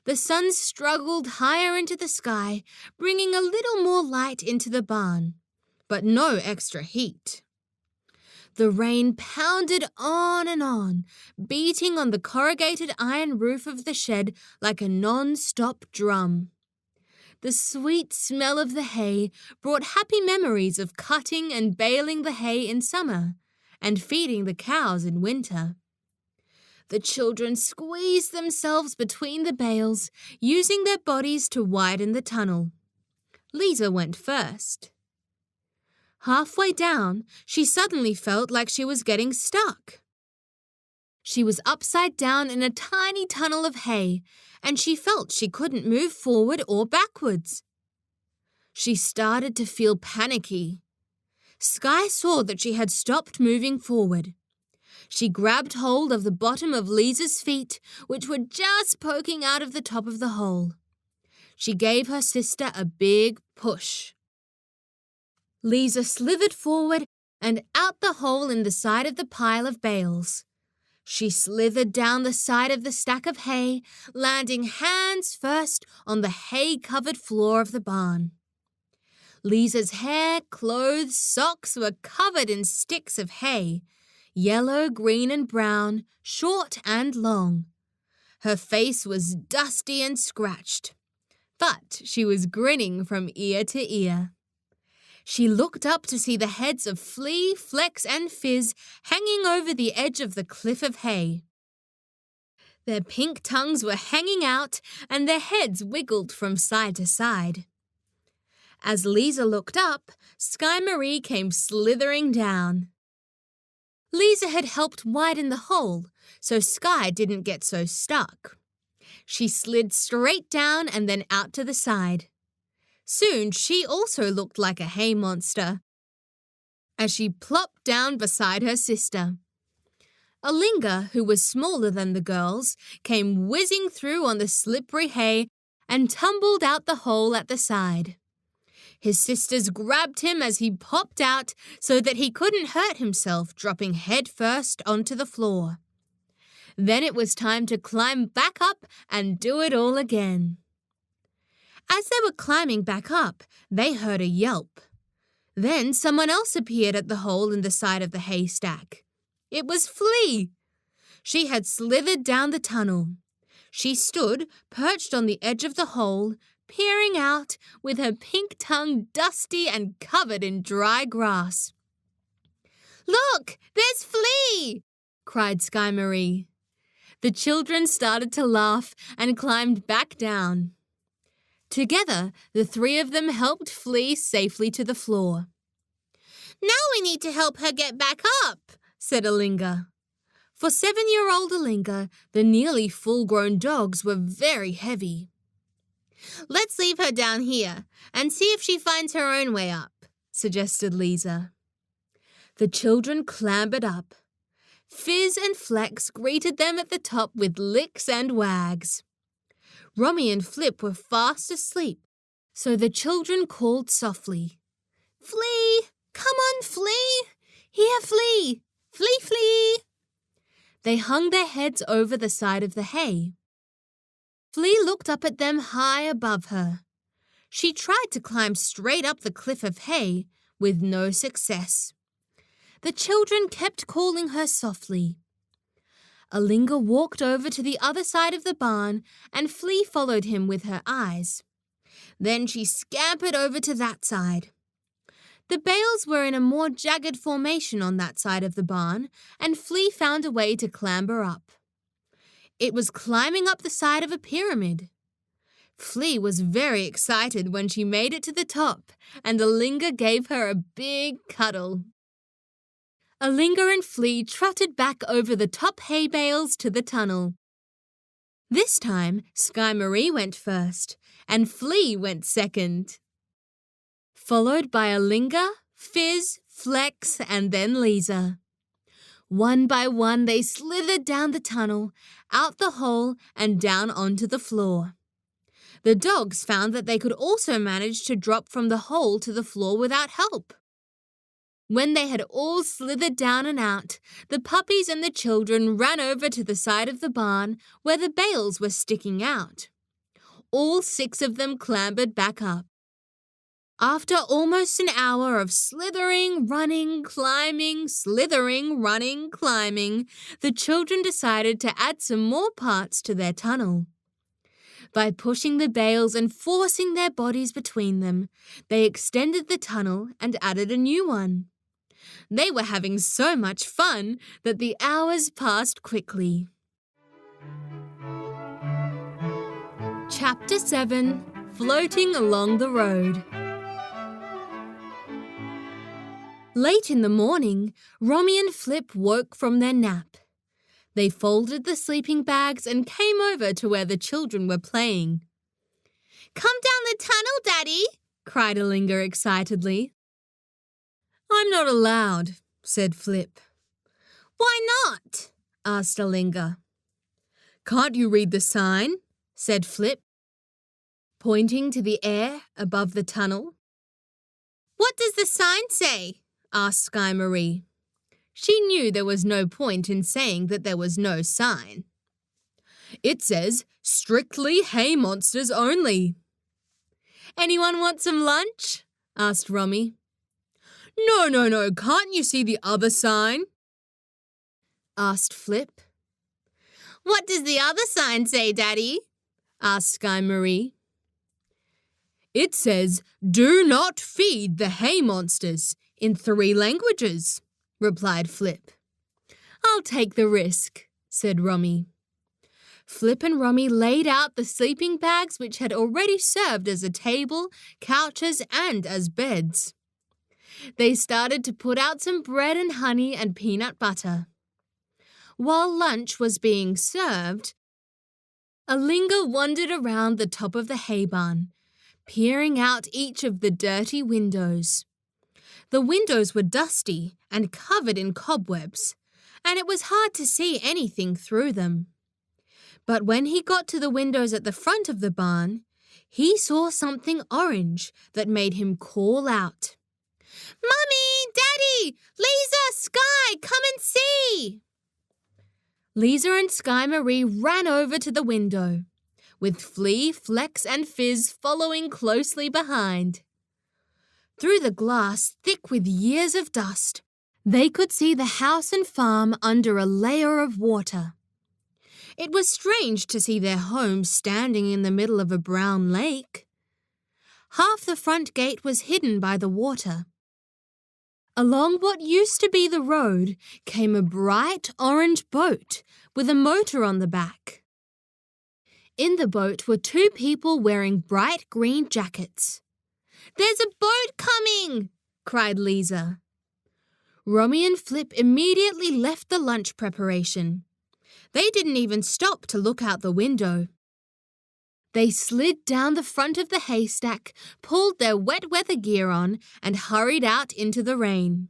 The sun struggled higher into the sky, bringing a little more light into the barn, but no extra heat. The rain pounded on and on, beating on the corrugated iron roof of the shed like a non-stop drum. The sweet smell of the hay brought happy memories of cutting and baling the hay in summer and feeding the cows in winter. The children squeezed themselves between the bales, using their bodies to widen the tunnel. Lisa went first. Halfway down, she suddenly felt like she was getting stuck. She was upside down in a tiny tunnel of hay, and she felt she couldn't move forward or backwards. She started to feel panicky. Skye saw that she had stopped moving forward. She grabbed hold of the bottom of Lisa's feet, which were just poking out of the top of the hole. She gave her sister a big push. Lisa slithered forward and out the hole in the side of the pile of bales. She slithered down the side of the stack of hay, landing hands first on the hay-covered floor of the barn. Lisa's hair, clothes, socks were covered in sticks of hay, yellow, green and brown, short and long. Her face was dusty and scratched, but she was grinning from ear to ear. She looked up to see the heads of Flea, Flex and Fizz hanging over the edge of the cliff of hay. Their pink tongues were hanging out and their heads wiggled from side to side. As Lisa looked up, Skye-Maree came slithering down. Lisa had helped widen the hole, so Skye didn't get so stuck. She slid straight down and then out to the side. Soon she also looked like a hay monster, as she plopped down beside her sister. Olingah, who was smaller than the girls, came whizzing through on the slippery hay and tumbled out the hole at the side. His sisters grabbed him as he popped out so that he couldn't hurt himself, dropping head first onto the floor. Then it was time to climb back up and do it all again. As they were climbing back up, they heard a yelp. Then someone else appeared at the hole in the side of the haystack. It was Flea. She had slithered down the tunnel. She stood, perched on the edge of the hole, peering out with her pink tongue dusty and covered in dry grass. "Look, there's Flea!" cried Skye-Maree. The children started to laugh and climbed back down. Together, the three of them helped Flea safely to the floor. "Now we need to help her get back up," said Olingah. For 7-year-old Olingah, the nearly full-grown dogs were very heavy. "Let's leave her down here and see if she finds her own way up," suggested Lisa. The children clambered up. Fizz and Flex greeted them at the top with licks and wags. Romy and Flip were fast asleep, so the children called softly, "Flea! Come on, Flea! Here, Flea! Flea, Flea!" They hung their heads over the side of the hay. Flea looked up at them high above her. She tried to climb straight up the cliff of hay, with no success. The children kept calling her softly. Olingah walked over to the other side of the barn and Flea followed him with her eyes. Then she scampered over to that side. The bales were in a more jagged formation on that side of the barn, and Flea found a way to clamber up. It was climbing up the side of a pyramid. Flea was very excited when she made it to the top, and Olingah gave her a big cuddle. Olingah and Flea trotted back over the top hay bales to the tunnel. This time, Skye-Maree went first, and Flea went second, followed by Olingah, Fizz, Flex, and then Lisa. One by one, they slithered down the tunnel, out the hole, and down onto the floor. The dogs found that they could also manage to drop from the hole to the floor without help. When they had all slithered down and out, the puppies and the children ran over to the side of the barn where the bales were sticking out. All 6 of them clambered back up. After almost an hour of slithering, running, climbing, slithering, running, climbing, the children decided to add some more parts to their tunnel. By pushing the bales and forcing their bodies between them, they extended the tunnel and added a new one. They were having so much fun that the hours passed quickly. Chapter 7: Floating Along the Road. Late in the morning, Romy and Flip woke from their nap. They folded the sleeping bags and came over to where the children were playing. "Come down the tunnel, Daddy!" cried Olingah excitedly. "I'm not allowed," said Flip. "Why not?" asked Olingah. "Can't you read the sign?" said Flip, pointing to the air above the tunnel. "What does the sign say?" asked Skye-Maree. She knew there was no point in saying that there was no sign. "It says, strictly hay monsters only." "Anyone want some lunch?" asked Romy. No, can't you see the other sign?" asked Flip. "What does the other sign say, Daddy?" asked Skye-Maree. "It says, do not feed the hay monsters in 3 languages," replied Flip. "I'll take the risk," said Romy. Flip and Romy laid out the sleeping bags which had already served as a table, couches, and as beds. They started to put out some bread and honey and peanut butter. While lunch was being served, Olingah wandered around the top of the hay barn, peering out each of the dirty windows. The windows were dusty and covered in cobwebs, and it was hard to see anything through them. But when he got to the windows at the front of the barn, he saw something orange that made him call out, "Mummy! Daddy! Lisa! Skye! Come and see!" Lisa and Skye-Maree ran over to the window, with Flea, Flex and Fizz following closely behind. Through the glass, thick with years of dust, they could see the house and farm under a layer of water. It was strange to see their home standing in the middle of a brown lake. Half the front gate was hidden by the water. Along what used to be the road came a bright orange boat with a motor on the back. In the boat were 2 people wearing bright green jackets. "There's a boat coming!" cried Lisa. Romy and Flip immediately left the lunch preparation. They didn't even stop to look out the window. They slid down the front of the haystack, pulled their wet weather gear on, and hurried out into the rain.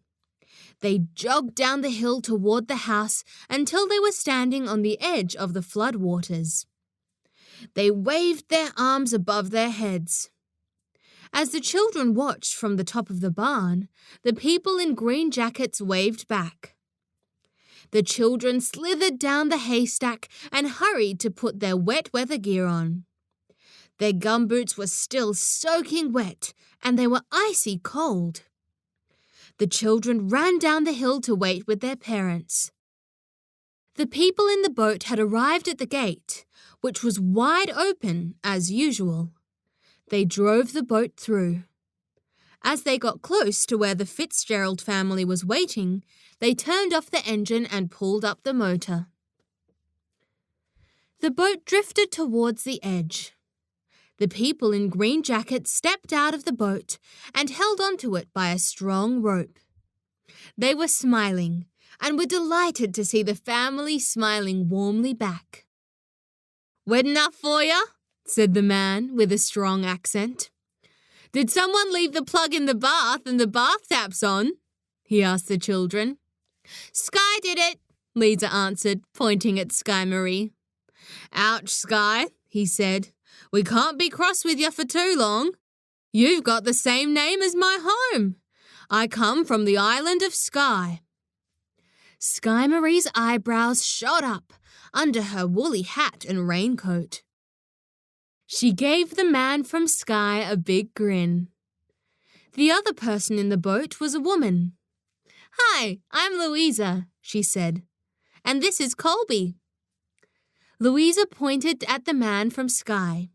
They jogged down the hill toward the house until they were standing on the edge of the floodwaters. They waved their arms above their heads. As the children watched from the top of the barn, the people in green jackets waved back. The children slithered down the haystack and hurried to put their wet weather gear on. Their gumboots were still soaking wet, and they were icy cold. The children ran down the hill to wait with their parents. The people in the boat had arrived at the gate, which was wide open as usual. They drove the boat through. As they got close to where the Fitzgerald family was waiting, they turned off the engine and pulled up the motor. The boat drifted towards the edge. The people in green jackets stepped out of the boat and held onto it by a strong rope. They were smiling and were delighted to see the family smiling warmly back. "Wet enough for ya?" said the man with a strong accent. "Did someone leave the plug in the bath and the bath tap's on?" he asked the children. "Skye did it," Lisa answered, pointing at Skye-Maree. "Ouch, Skye," he said. "We can't be cross with you for too long. You've got the same name as my home. I come from the island of Skye." Skye-Maree's eyebrows shot up under her woolly hat and raincoat. She gave the man from Skye a big grin. The other person in the boat was a woman. "Hi, I'm Louisa," she said, "and this is Colby." Louisa pointed at the man from Skye.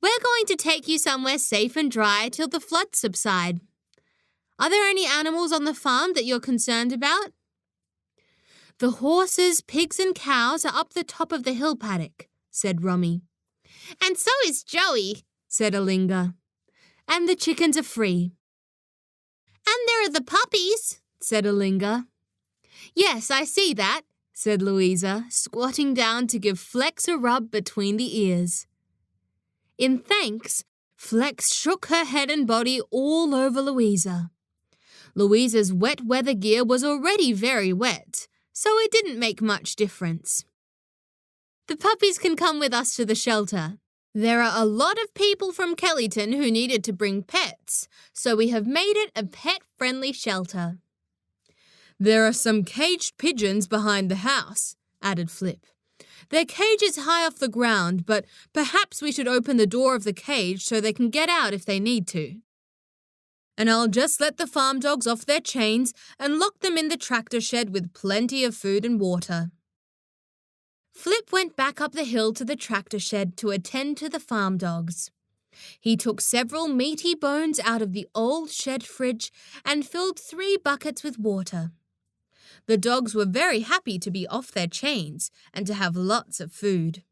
"We're going to take you somewhere safe and dry till the floods subside. Are there any animals on the farm that you're concerned about?" "The horses, pigs and cows are up the top of the hill paddock," said Romy. "And so is Joey," said Olingah. "And the chickens are free." "And there are the puppies," said Olingah. "Yes, I see that," said Louisa, squatting down to give Flex a rub between the ears. In thanks, Flex shook her head and body all over Louisa. Louisa's wet weather gear was already very wet, so it didn't make much difference. "The puppies can come with us to the shelter. There are a lot of people from Kellyton who needed to bring pets, so we have made it a pet-friendly shelter." There are some caged pigeons behind the house, added Flip. Their cage is high off the ground, but perhaps we should open the door of the cage so they can get out if they need to. And I'll just let the farm dogs off their chains and lock them in the tractor shed with plenty of food and water. Flip went back up the hill to the tractor shed to attend to the farm dogs. He took several meaty bones out of the old shed fridge and filled 3 buckets with water. The dogs were very happy to be off their chains and to have lots of food.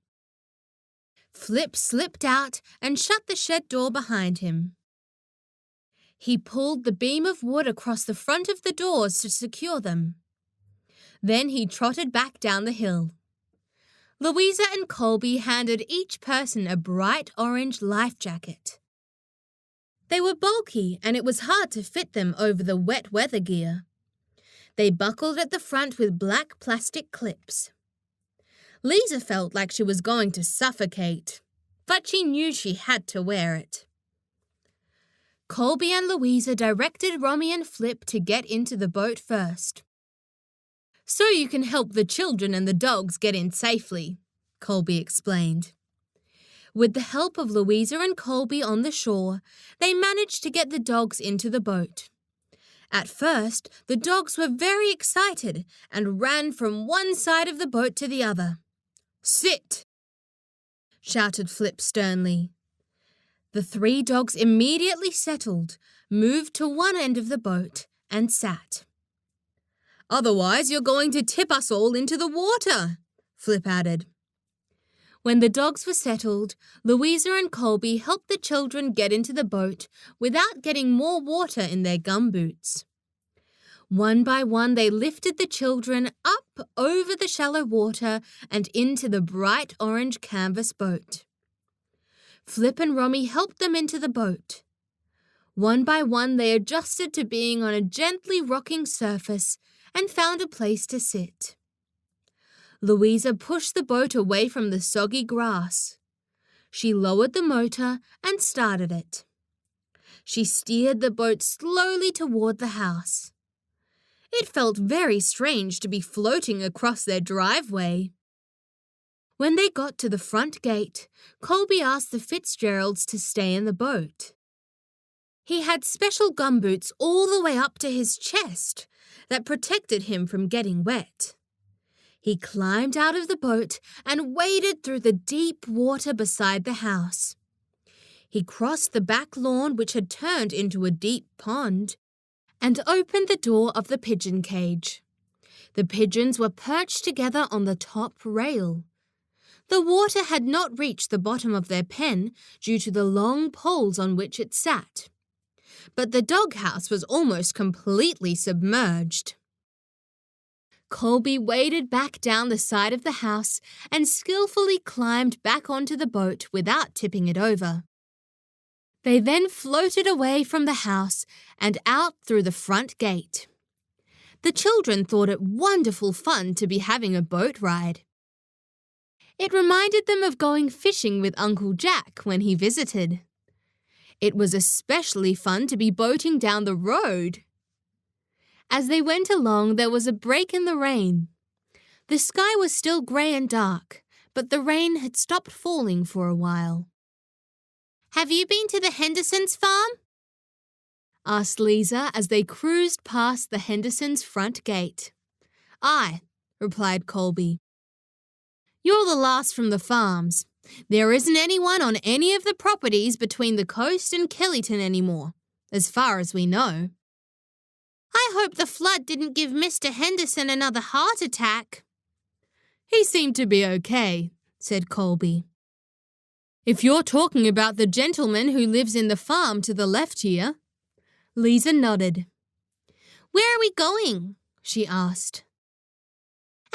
Flip slipped out and shut the shed door behind him. He pulled the beam of wood across the front of the doors to secure them. Then he trotted back down the hill. Louisa and Colby handed each person a bright orange life jacket. They were bulky and it was hard to fit them over the wet weather gear. They buckled at the front with black plastic clips. Lisa felt like she was going to suffocate, but she knew she had to wear it. Colby and Louisa directed Romy and Flip to get into the boat first. So you can help the children and the dogs get in safely, Colby explained. With the help of Louisa and Colby on the shore, they managed to get the dogs into the boat. At first, the dogs were very excited and ran from one side of the boat to the other. "Sit!" shouted Flip sternly. The 3 dogs immediately settled, moved to one end of the boat, and sat. "Otherwise, you're going to tip us all into the water," Flip added. When the dogs were settled, Louisa and Colby helped the children get into the boat without getting more water in their gumboots. One by one, they lifted the children up over the shallow water and into the bright orange canvas boat. Flip and Romy helped them into the boat. One by one, they adjusted to being on a gently rocking surface and found a place to sit. Louisa pushed the boat away from the soggy grass. She lowered the motor and started it. She steered the boat slowly toward the house. It felt very strange to be floating across their driveway. When they got to the front gate, Colby asked the Fitzgeralds to stay in the boat. He had special gumboots all the way up to his chest that protected him from getting wet. He climbed out of the boat and waded through the deep water beside the house. He crossed the back lawn, which had turned into a deep pond, and opened the door of the pigeon cage. The pigeons were perched together on the top rail. The water had not reached the bottom of their pen due to the long poles on which it sat. But the doghouse was almost completely submerged. Colby waded back down the side of the house and skillfully climbed back onto the boat without tipping it over. They then floated away from the house and out through the front gate. The children thought it wonderful fun to be having a boat ride. It reminded them of going fishing with Uncle Jack when he visited. It was especially fun to be boating down the road. As they went along, there was a break in the rain. The sky was still grey and dark, but the rain had stopped falling for a while. "Have you been to the Hendersons' farm?" asked Lisa as they cruised past the Hendersons' front gate. "Aye," replied Colby. "You're the last from the farms. There isn't anyone on any of the properties between the coast and Kellyton anymore, as far as we know." "I hope the flood didn't give Mr. Henderson another heart attack." "He seemed to be okay," said Colby. "If you're talking about the gentleman who lives in the farm to the left here." Lisa nodded. "Where are we going?" she asked.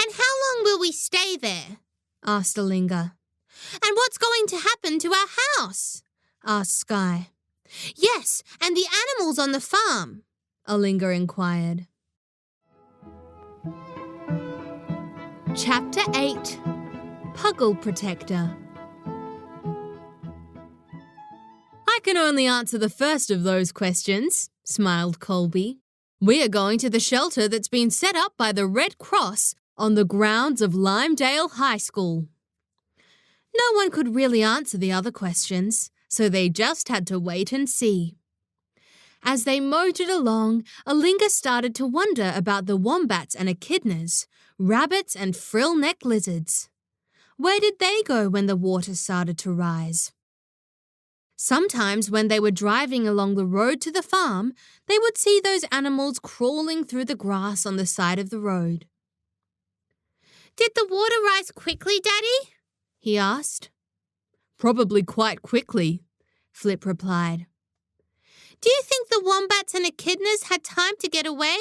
"And how long will we stay there?" asked Olingah. "And what's going to happen to our house?" asked Skye. "Yes, and the animals on the farm," Olingah inquired. Chapter 8 Puggle Protector. "I can only answer the first of those questions," smiled Colby. We are going to the shelter that's been set up by the Red Cross on the grounds of Limedale High School. No one could really answer the other questions, so they just had to wait and see. As they motored along, Olingah started to wonder about the wombats and echidnas, rabbits and frill-neck lizards. Where did they go when the water started to rise? Sometimes when they were driving along the road to the farm, they would see those animals crawling through the grass on the side of the road. "Did the water rise quickly, Daddy?" he asked. "Probably quite quickly," Flip replied. "Do you think the wombats and echidnas had time to get away?"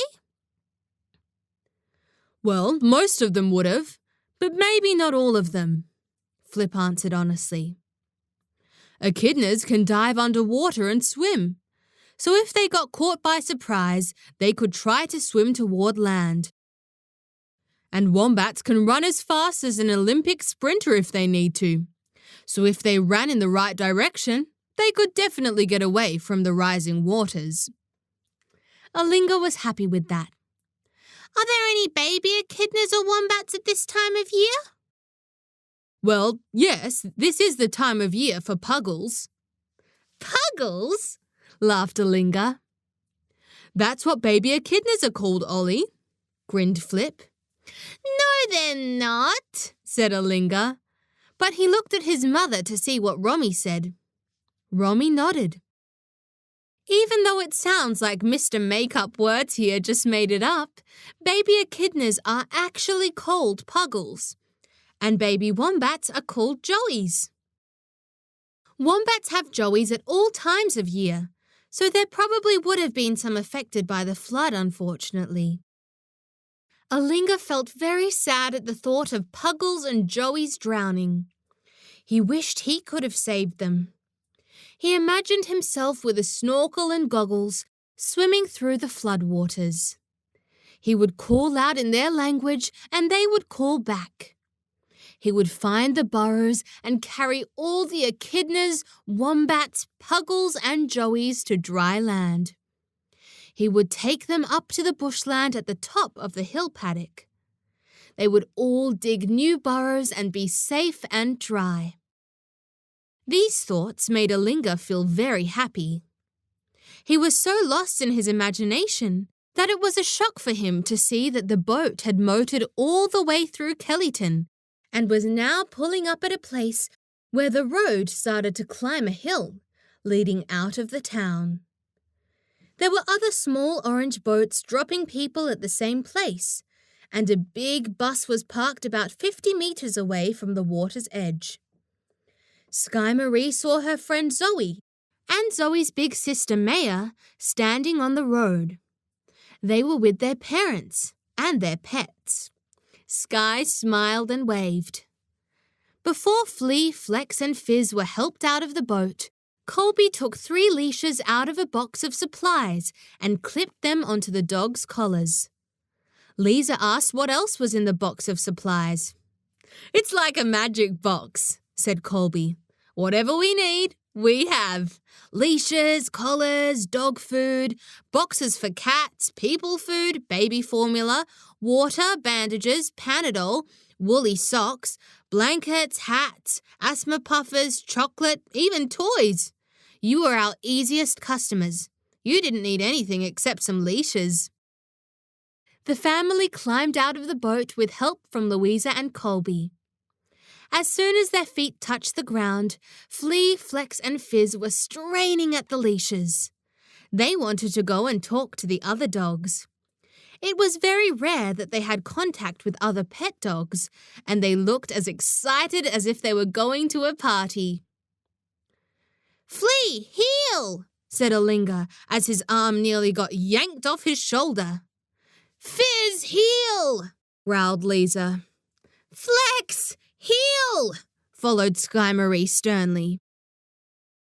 "Well, most of them would have, but maybe not all of them," Flip answered honestly. "Echidnas can dive underwater and swim, so if they got caught by surprise, they could try to swim toward land. And wombats can run as fast as an Olympic sprinter if they need to, so if they ran in the right direction, they could definitely get away from the rising waters." Olingah was happy with that. "Are there any baby echidnas or wombats at this time of year?" "Well, yes, this is the time of year for puggles." "Puggles?" laughed Olingah. "That's what baby echidnas are called, Ollie," grinned Flip. "No, they're not," said Olingah, but he looked at his mother to see what Romy said. Romy nodded. Even though it sounds like Mr. Make-up words here just made it up, baby echidnas are actually called puggles, and baby wombats are called joeys. Wombats have joeys at all times of year, so there probably would have been some affected by the flood, unfortunately. Olingah felt very sad at the thought of puggles and joeys drowning. He wished he could have saved them. He imagined himself with a snorkel and goggles, swimming through the floodwaters. He would call out in their language and they would call back. He would find the burrows and carry all the echidnas, wombats, puggles and joeys to dry land. He would take them up to the bushland at the top of the hill paddock. They would all dig new burrows and be safe and dry. These thoughts made Olingah feel very happy. He was so lost in his imagination that it was a shock for him to see that the boat had motored all the way through Kellyton and was now pulling up at a place where the road started to climb a hill, leading out of the town. There were other small orange boats dropping people at the same place, and a big bus was parked about 50 meters away from the water's edge. Skye-Maree saw her friend Zoe and Zoe's big sister Maya standing on the road. They were with their parents and their pets. Skye smiled and waved. Before Flea, Flex and Fizz were helped out of the boat, Colby took 3 leashes out of a box of supplies and clipped them onto the dogs' collars. Lisa asked what else was in the box of supplies. "It's like a magic box," said Colby. "Whatever we need, we have. Leashes, collars, dog food, boxes for cats, people food, baby formula, water, bandages, Panadol, woolly socks, blankets, hats, asthma puffers, chocolate, even toys. You are our easiest customers. You didn't need anything except some leashes." The family climbed out of the boat with help from Louisa and Colby. As soon as their feet touched the ground, Flea, Flex and Fizz were straining at the leashes. They wanted to go and talk to the other dogs. It was very rare that they had contact with other pet dogs, and they looked as excited as if they were going to a party. "Flea, heel!" said Olingah as his arm nearly got yanked off his shoulder. "Fizz, heel!" growled Lisa. "Flex, heel!" followed Skye-Maree sternly.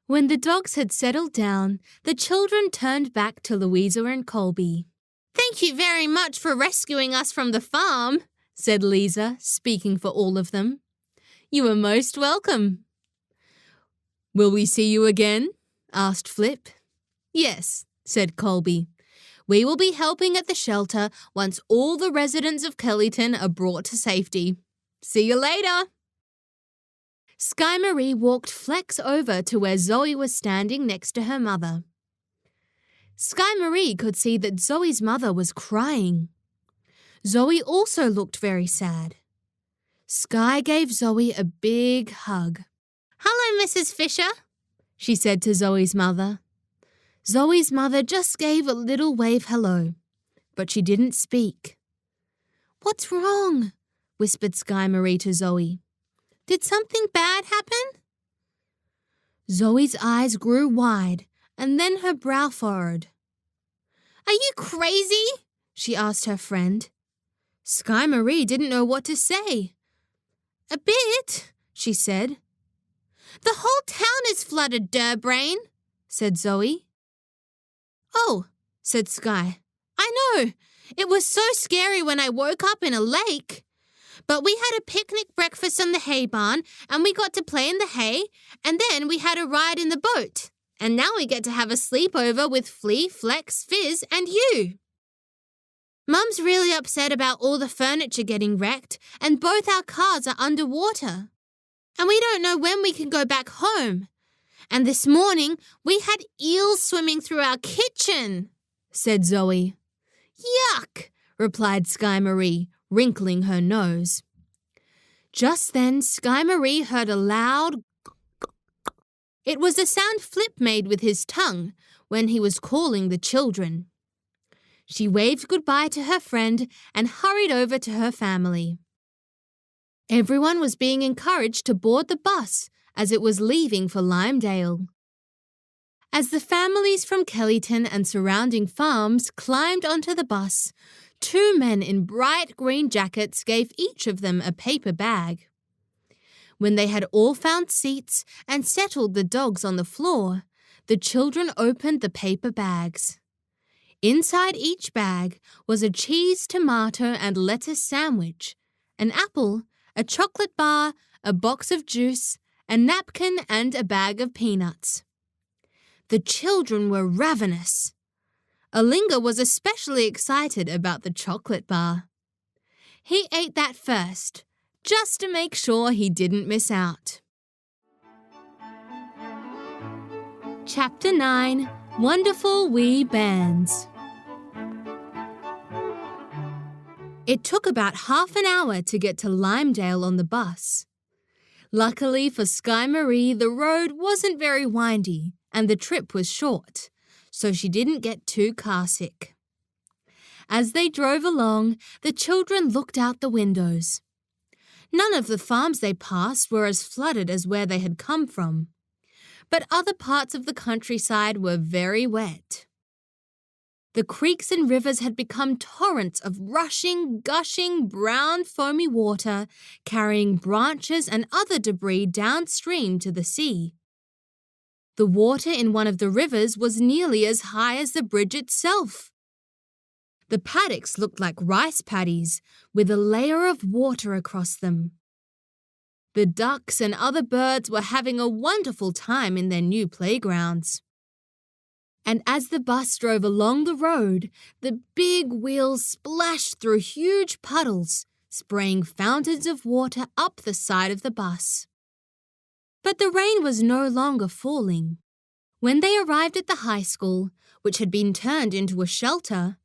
When the dogs had settled down, the children turned back to Louisa and Colby. "Thank you very much for rescuing us from the farm," said Lisa, speaking for all of them. "You are most welcome." "Will we see you again?" asked Flip. "Yes," said Colby. We will be helping at the shelter once all the residents of Kellyton are brought to safety. See you later." Skye-Maree walked Flex over to where Zoe was standing next to her mother. Skye-Maree could see that Zoe's mother was crying. Zoe also looked very sad. Skye gave Zoe a big hug. "Hello, Mrs. Fisher," she said to Zoe's mother. Zoe's mother just gave a little wave hello, but she didn't speak. "What's wrong?" whispered Skye-Maree to Zoe. "Did something bad happen?" Zoe's eyes grew wide, and then her brow furrowed. "Are you crazy?" she asked her friend. Skye-Maree didn't know what to say. "A bit," she said. "The whole town is flooded, Durbrain," said Zoe. "Oh," said Skye. "I know. It was so scary when I woke up in a lake. But we had a picnic breakfast on the hay barn, and we got to play in the hay, and then we had a ride in the boat. And now we get to have a sleepover with Flea, Flex, Fizz, and you. Mum's really upset about all the furniture getting wrecked, and both our cars are underwater. And we don't know when we can go back home. And this morning, we had eels swimming through our kitchen," said Zoe. "Yuck," replied Skye-Maree, wrinkling her nose. Just then, Skye-Maree heard a loud It was the sound Flip made with his tongue when he was calling the children. She waved goodbye to her friend and hurried over to her family. Everyone was being encouraged to board the bus as it was leaving for Lymedale. As the families from Kellyton and surrounding farms climbed onto the bus, 2 men in bright green jackets gave each of them a paper bag. When they had all found seats and settled the dogs on the floor, the children opened the paper bags. Inside each bag was a cheese, tomato, and lettuce sandwich, an apple, a chocolate bar, a box of juice, a napkin, and a bag of peanuts. The children were ravenous. Olingah was especially excited about the chocolate bar. He ate that first, just to make sure he didn't miss out. Chapter 9, Wonderful Wee Bairns. It took about half an hour to get to Lymedale on the bus. Luckily for Skye-Maree, the road wasn't very windy and the trip was short, so she didn't get too carsick. As they drove along, the children looked out the windows. None of the farms they passed were as flooded as where they had come from, but other parts of the countryside were very wet. The creeks and rivers had become torrents of rushing, gushing, brown, foamy water, carrying branches and other debris downstream to the sea. The water in one of the rivers was nearly as high as the bridge itself. The paddocks looked like rice paddies, with a layer of water across them. The ducks and other birds were having a wonderful time in their new playgrounds. And as the bus drove along the road, the big wheels splashed through huge puddles, spraying fountains of water up the side of the bus. But the rain was no longer falling. When they arrived at the high school, which had been turned into a shelter,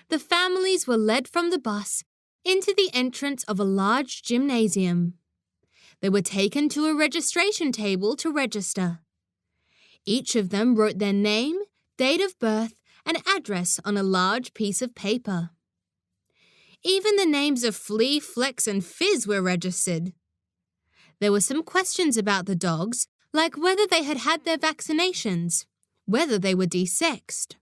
the families were led from the bus into the entrance of a large gymnasium. They were taken to a registration table to register. Each of them wrote their name, date of birth, and address on a large piece of paper. Even the names of Flea, Flex, and Fizz were registered. There were some questions about the dogs, like whether they had had their vaccinations, whether they were desexed.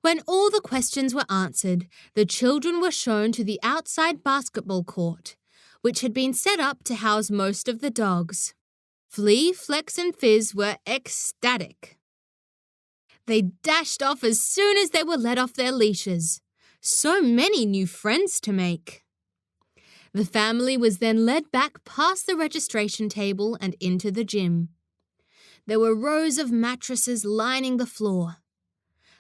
When all the questions were answered, the children were shown to the outside basketball court, which had been set up to house most of the dogs. Flea, Flex, and Fizz were ecstatic. They dashed off as soon as they were let off their leashes. So many new friends to make. The family was then led back past the registration table and into the gym. There were rows of mattresses lining the floor.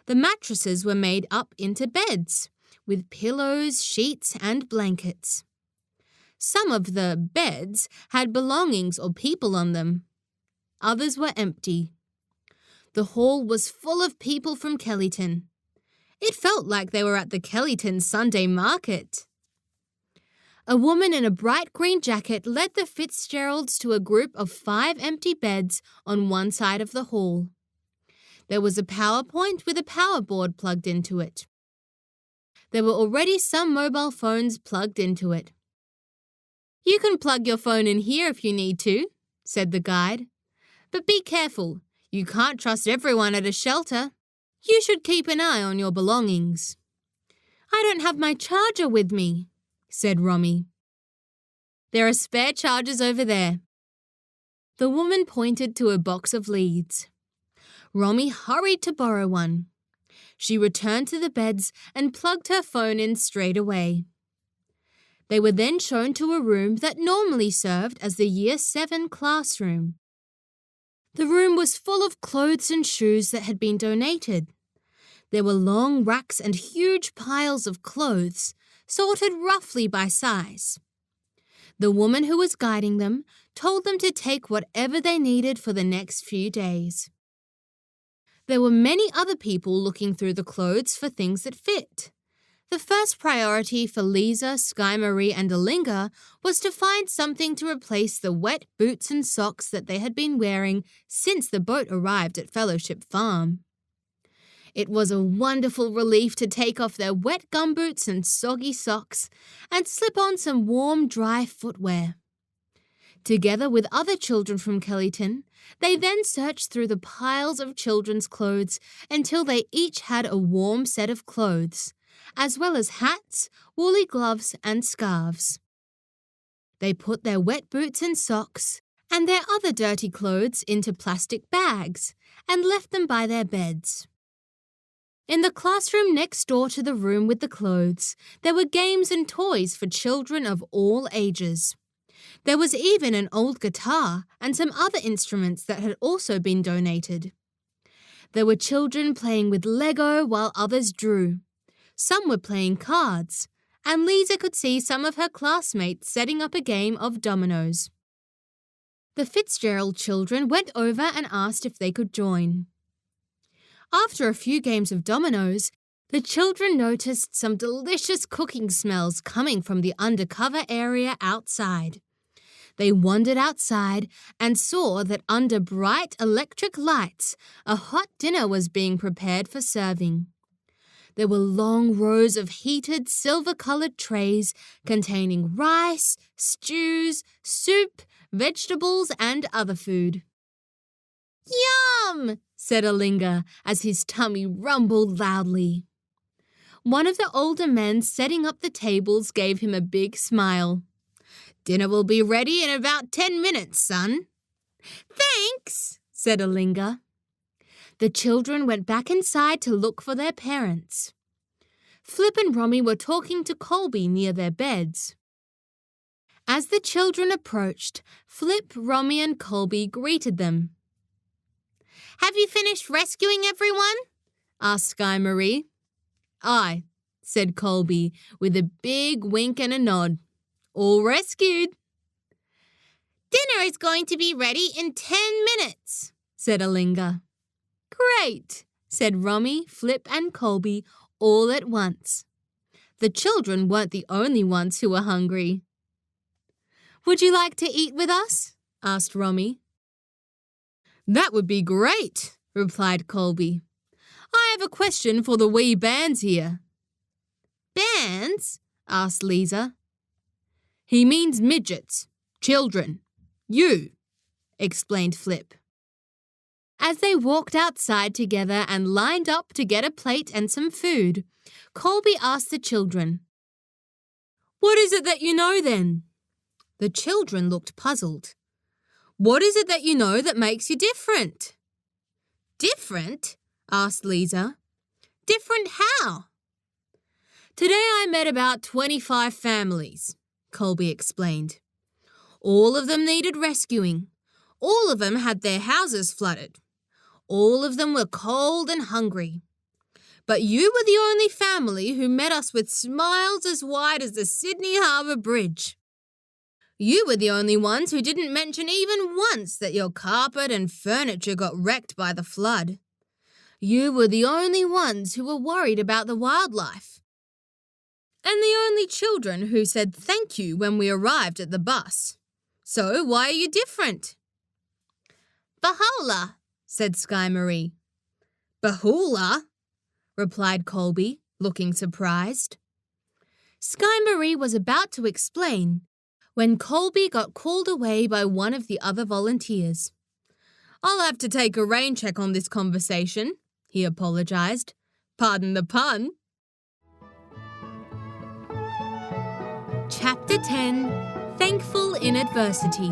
The mattresses were made up into beds, with pillows, sheets, and blankets. Some of the beds had belongings or people on them. Others were empty. The hall was full of people from Kellyton. It felt like they were at the Kellyton Sunday market. A woman in a bright green jacket led the Fitzgeralds to a group of 5 empty beds on one side of the hall. There was a PowerPoint with a power board plugged into it. There were already some mobile phones plugged into it. "You can plug your phone in here if you need to," said the guide. "But be careful. You can't trust everyone at a shelter. You should keep an eye on your belongings." "I don't have my charger with me," said Romy. "There are spare chargers over there." The woman pointed to a box of leads. Romy hurried to borrow one. She returned to the beds and plugged her phone in straight away. They were then shown to a room that normally served as the Year 7 classroom. The room was full of clothes and shoes that had been donated. There were long racks and huge piles of clothes, sorted roughly by size. The woman who was guiding them told them to take whatever they needed for the next few days. There were many other people looking through the clothes for things that fit. The first priority for Lisa, Skye-Maree and Olingah was to find something to replace the wet boots and socks that they had been wearing since the boat arrived at Fellowship Farm. It was a wonderful relief to take off their wet gumboots and soggy socks and slip on some warm, dry footwear. Together with other children from Kellyton, they then searched through the piles of children's clothes until they each had a warm set of clothes, as well as hats, woolly gloves and scarves. They put their wet boots and socks and their other dirty clothes into plastic bags and left them by their beds. In the classroom next door to the room with the clothes, there were games and toys for children of all ages. There was even an old guitar and some other instruments that had also been donated. There were children playing with Lego while others drew. Some were playing cards, and Lisa could see some of her classmates setting up a game of dominoes. The Fitzgerald children went over and asked if they could join. After a few games of dominoes, the children noticed some delicious cooking smells coming from the undercover area outside. They wandered outside and saw that under bright electric lights, a hot dinner was being prepared for serving. There were long rows of heated silver-coloured trays containing rice, stews, soup, vegetables and other food. "Yum!" said Olingah as his tummy rumbled loudly. One of the older men setting up the tables gave him a big smile. "Dinner will be ready in about 10 minutes, son." "Thanks," said Olingah. The children went back inside to look for their parents. Flip and Romy were talking to Colby near their beds. As the children approached, Flip, Romy and Colby greeted them. "Have you finished rescuing everyone?" asked Skye-Maree. "Aye," said Colby with a big wink and a nod. "All rescued." "Dinner is going to be ready in 10 minutes, said Olingah. "Great," said Romy, Flip and Colby all at once. The children weren't the only ones who were hungry. "Would you like to eat with us?" asked Romy. "That would be great," replied Colby. "I have a question for the wee Bairns here." "Bairns?" asked Lisa. "He means midgets, children. You," explained Flip. As they walked outside together and lined up to get a plate and some food, Colby asked the children, "What is it that you know then?" The children looked puzzled. "What is it that you know that makes you different?" "Different?" asked Lisa. "Different how?" "Today I met about 25 families," Colby explained. "All of them needed rescuing. All of them had their houses flooded. All of them were cold and hungry. but you were the only family who met us with smiles as wide as the Sydney Harbour Bridge. You were the only ones who didn't mention even once that your carpet and furniture got wrecked by the flood. You were the only ones who were worried about the wildlife. And the only children who said thank you when we arrived at the bus. So why are you different? Bahá'í, said Skye-Maree. Bahá'í, replied Colby, looking surprised. Skye-Maree was about to explain when Colby got called away by one of the other volunteers. I'll have to take a rain check on this conversation, he apologised. Pardon the pun. Chapter 10, Thankful in Adversity.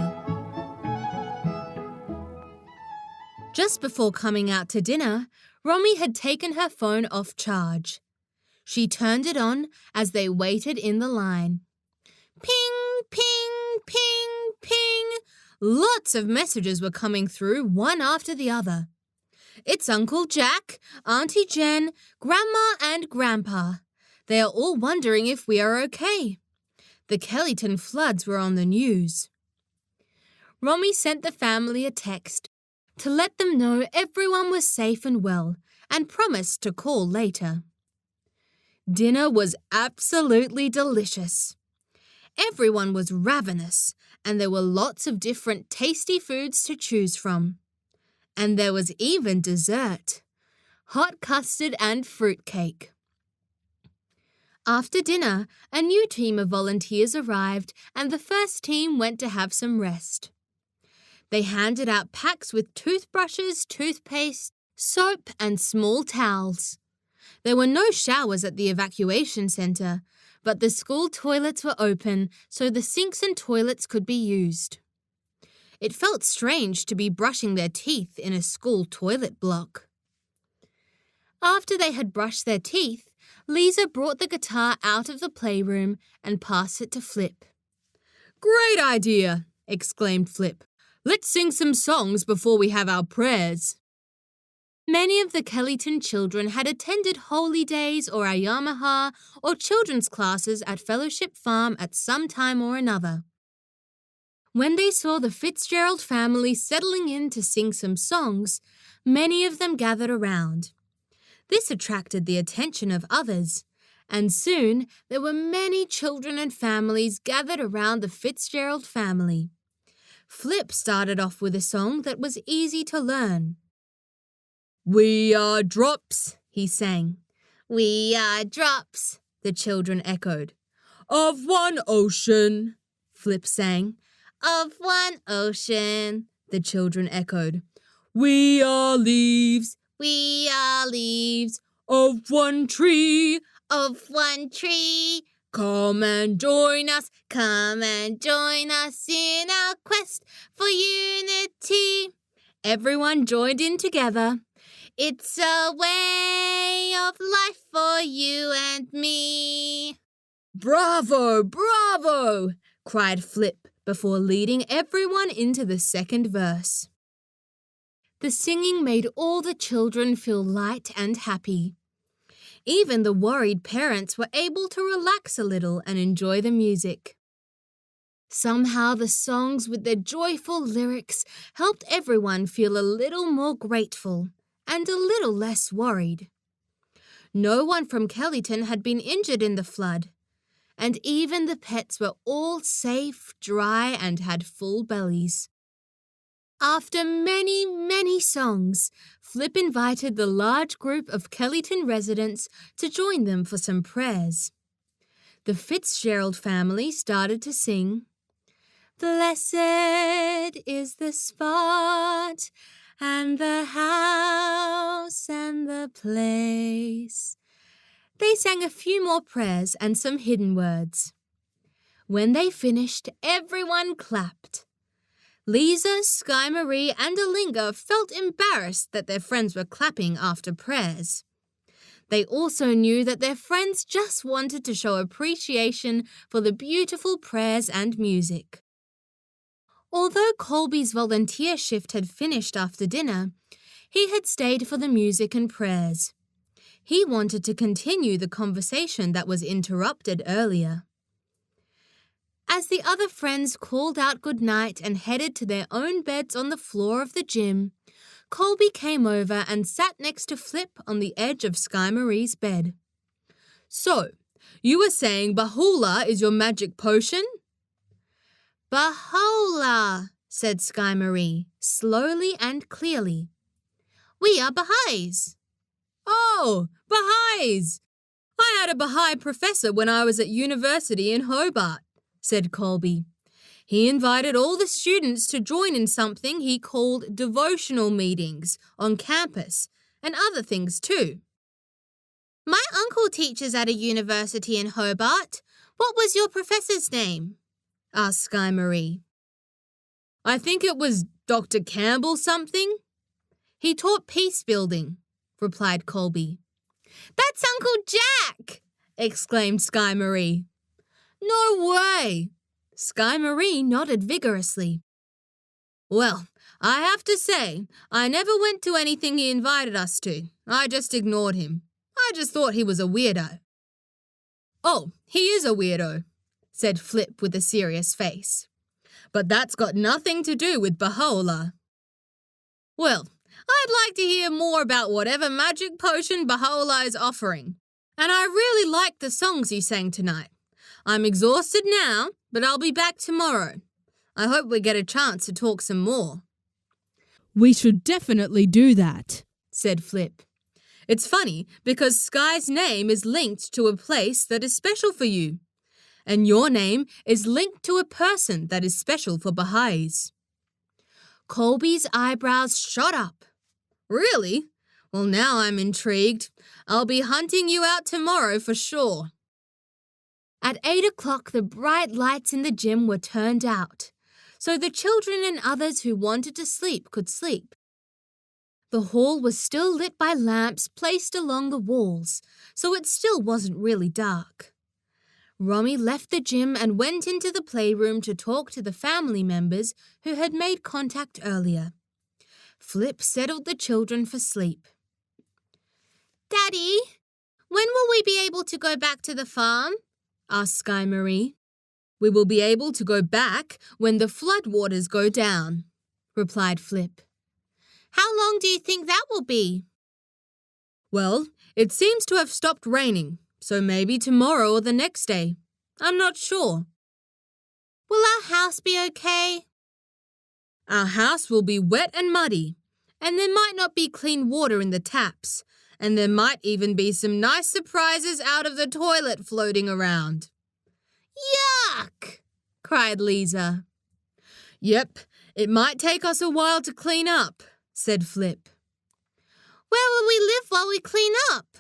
Just before coming out to dinner, Romy had taken her phone off charge. She turned it on as they waited in the line. Ping, ping, ping, ping. Lots of messages were coming through, one after the other. It's Uncle Jack, Auntie Jen, Grandma and Grandpa. They are all wondering if we are okay. The Kellyton floods were on the news. Romy sent the family a text to let them know everyone was safe and well and promised to call later. Dinner was absolutely delicious. Everyone was ravenous, and there were lots of different tasty foods to choose from. And there was even dessert, hot custard and fruitcake. After dinner, a new team of volunteers arrived and the first team went to have some rest. They handed out packs with toothbrushes, toothpaste, soap and small towels. There were no showers at the evacuation centre, but the school toilets were open so the sinks and toilets could be used. It felt strange to be brushing their teeth in a school toilet block. After they had brushed their teeth, Lisa brought the guitar out of the playroom and passed it to Flip. Great idea, exclaimed Flip. Let's sing some songs before we have our prayers. Many of the Kellyton children had attended holy days or Ayamaha or children's classes at Fellowship Farm at some time or another. When they saw the Fitzgerald family settling in to sing some songs, many of them gathered around. This attracted the attention of others, and soon there were many children and families gathered around the Fitzgerald family. Flip started off with a song that was easy to learn. We are drops, he sang. We are drops, the children echoed. Of one ocean, Flip sang. Of one ocean, the children echoed. We are leaves. We are leaves. Of one tree. Of one tree. Come and join us in our quest for unity. Everyone joined in together. It's a way of life for you and me. Bravo, bravo, cried Flip before leading everyone into the second verse. The singing made all the children feel light and happy. Even the worried parents were able to relax a little and enjoy the music. Somehow the songs with their joyful lyrics helped everyone feel a little more grateful and a little less worried. No one from Kellyton had been injured in the flood, and even the pets were all safe, dry, and had full bellies. After many, many songs, Flip invited the large group of Kellyton residents to join them for some prayers. The Fitzgerald family started to sing, Blessed is the spot and the house and the place. They sang a few more prayers and some hidden words. When they finished, everyone clapped. Lisa, Skye-Maree and Olingah felt embarrassed that their friends were clapping after prayers. They also knew that their friends just wanted to show appreciation for the beautiful prayers and music. Although Colby's volunteer shift had finished after dinner, he had stayed for the music and prayers. He wanted to continue the conversation that was interrupted earlier. As the other friends called out goodnight and headed to their own beds on the floor of the gym, Colby came over and sat next to Flip on the edge of Skye-Maree's bed. "So, you were saying Baha'u'llah is your magic potion?" Baha'u'llah, said Skye-Maree, slowly and clearly. "We are Baha'is." "Oh, Baha'is! I had a Baha'i professor when I was at university in Hobart," said Colby. "He invited all the students to join in something he called devotional meetings on campus and other things too." "My uncle teaches at a university in Hobart. What was your professor's name?" asked Skye-Maree. "I think it was Dr. Campbell something. He taught peace building," replied Colby. "That's Uncle Jack!" exclaimed Skye-Maree. "No way!" Skye-Maree nodded vigorously. "Well, I have to say, I never went to anything he invited us to. I just ignored him. I just thought he was a weirdo." "Oh, he is a weirdo," said Flip with a serious face. "But that's got nothing to do with Baha'u'llah." "Well, I'd like to hear more about whatever magic potion Baha'u'llah is offering. And I really liked the songs you sang tonight. I'm exhausted now, but I'll be back tomorrow. I hope we get a chance to talk some more." "We should definitely do that," said Flip. "It's funny because Skye's name is linked to a place that is special for you. And your name is linked to a person that is special for Baha'is." Colby's eyebrows shot up. "Really? Well, now I'm intrigued. I'll be hunting you out tomorrow for sure." At 8 o'clock, the bright lights in the gym were turned out, so the children and others who wanted to sleep could sleep. The hall was still lit by lamps placed along the walls, so it still wasn't really dark. Romy left the gym and went into the playroom to talk to the family members who had made contact earlier. Flip settled the children for sleep. "Daddy, when will we be able to go back to the farm?" asked Skye-Maree. "We will be able to go back when the floodwaters go down," replied Flip. "How long do you think that will be?" "Well, it seems to have stopped raining, so maybe tomorrow or the next day. I'm not sure." "Will our house be okay?" "Our house will be wet and muddy, and there might not be clean water in the taps, and there might even be some nice surprises out of the toilet floating around." "Yuck!" cried Lisa. "Yep, it might take us a while to clean up," said Flip. "Where will we live while we clean up?"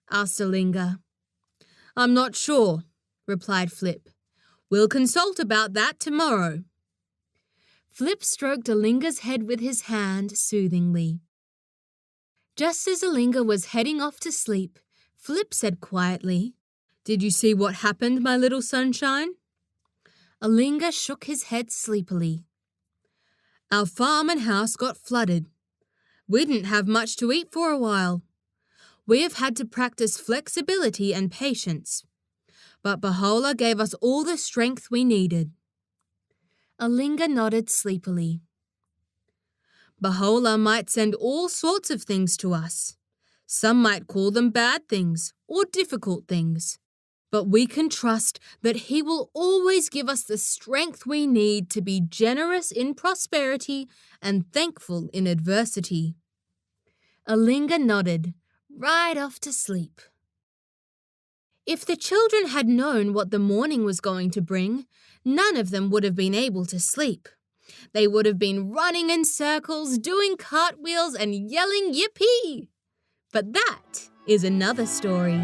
asked Olingah. "I'm not sure," replied Flip. "We'll consult about that tomorrow." Flip stroked Olingah's head with his hand soothingly. Just as Olingah was heading off to sleep, Flip said quietly, "Did you see what happened, my little sunshine?" Olingah shook his head sleepily. "Our farm and house got flooded. We didn't have much to eat for a while. We have had to practice flexibility and patience. But Baha'u'llah gave us all the strength we needed." Olingah nodded sleepily. "Baha'u'llah might send all sorts of things to us. Some might call them bad things or difficult things. But we can trust that He will always give us the strength we need to be generous in prosperity and thankful in adversity." Olingah nodded, right off to sleep. If the children had known what the morning was going to bring, none of them would have been able to sleep. They would have been running in circles, doing cartwheels and yelling yippee. But that is another story.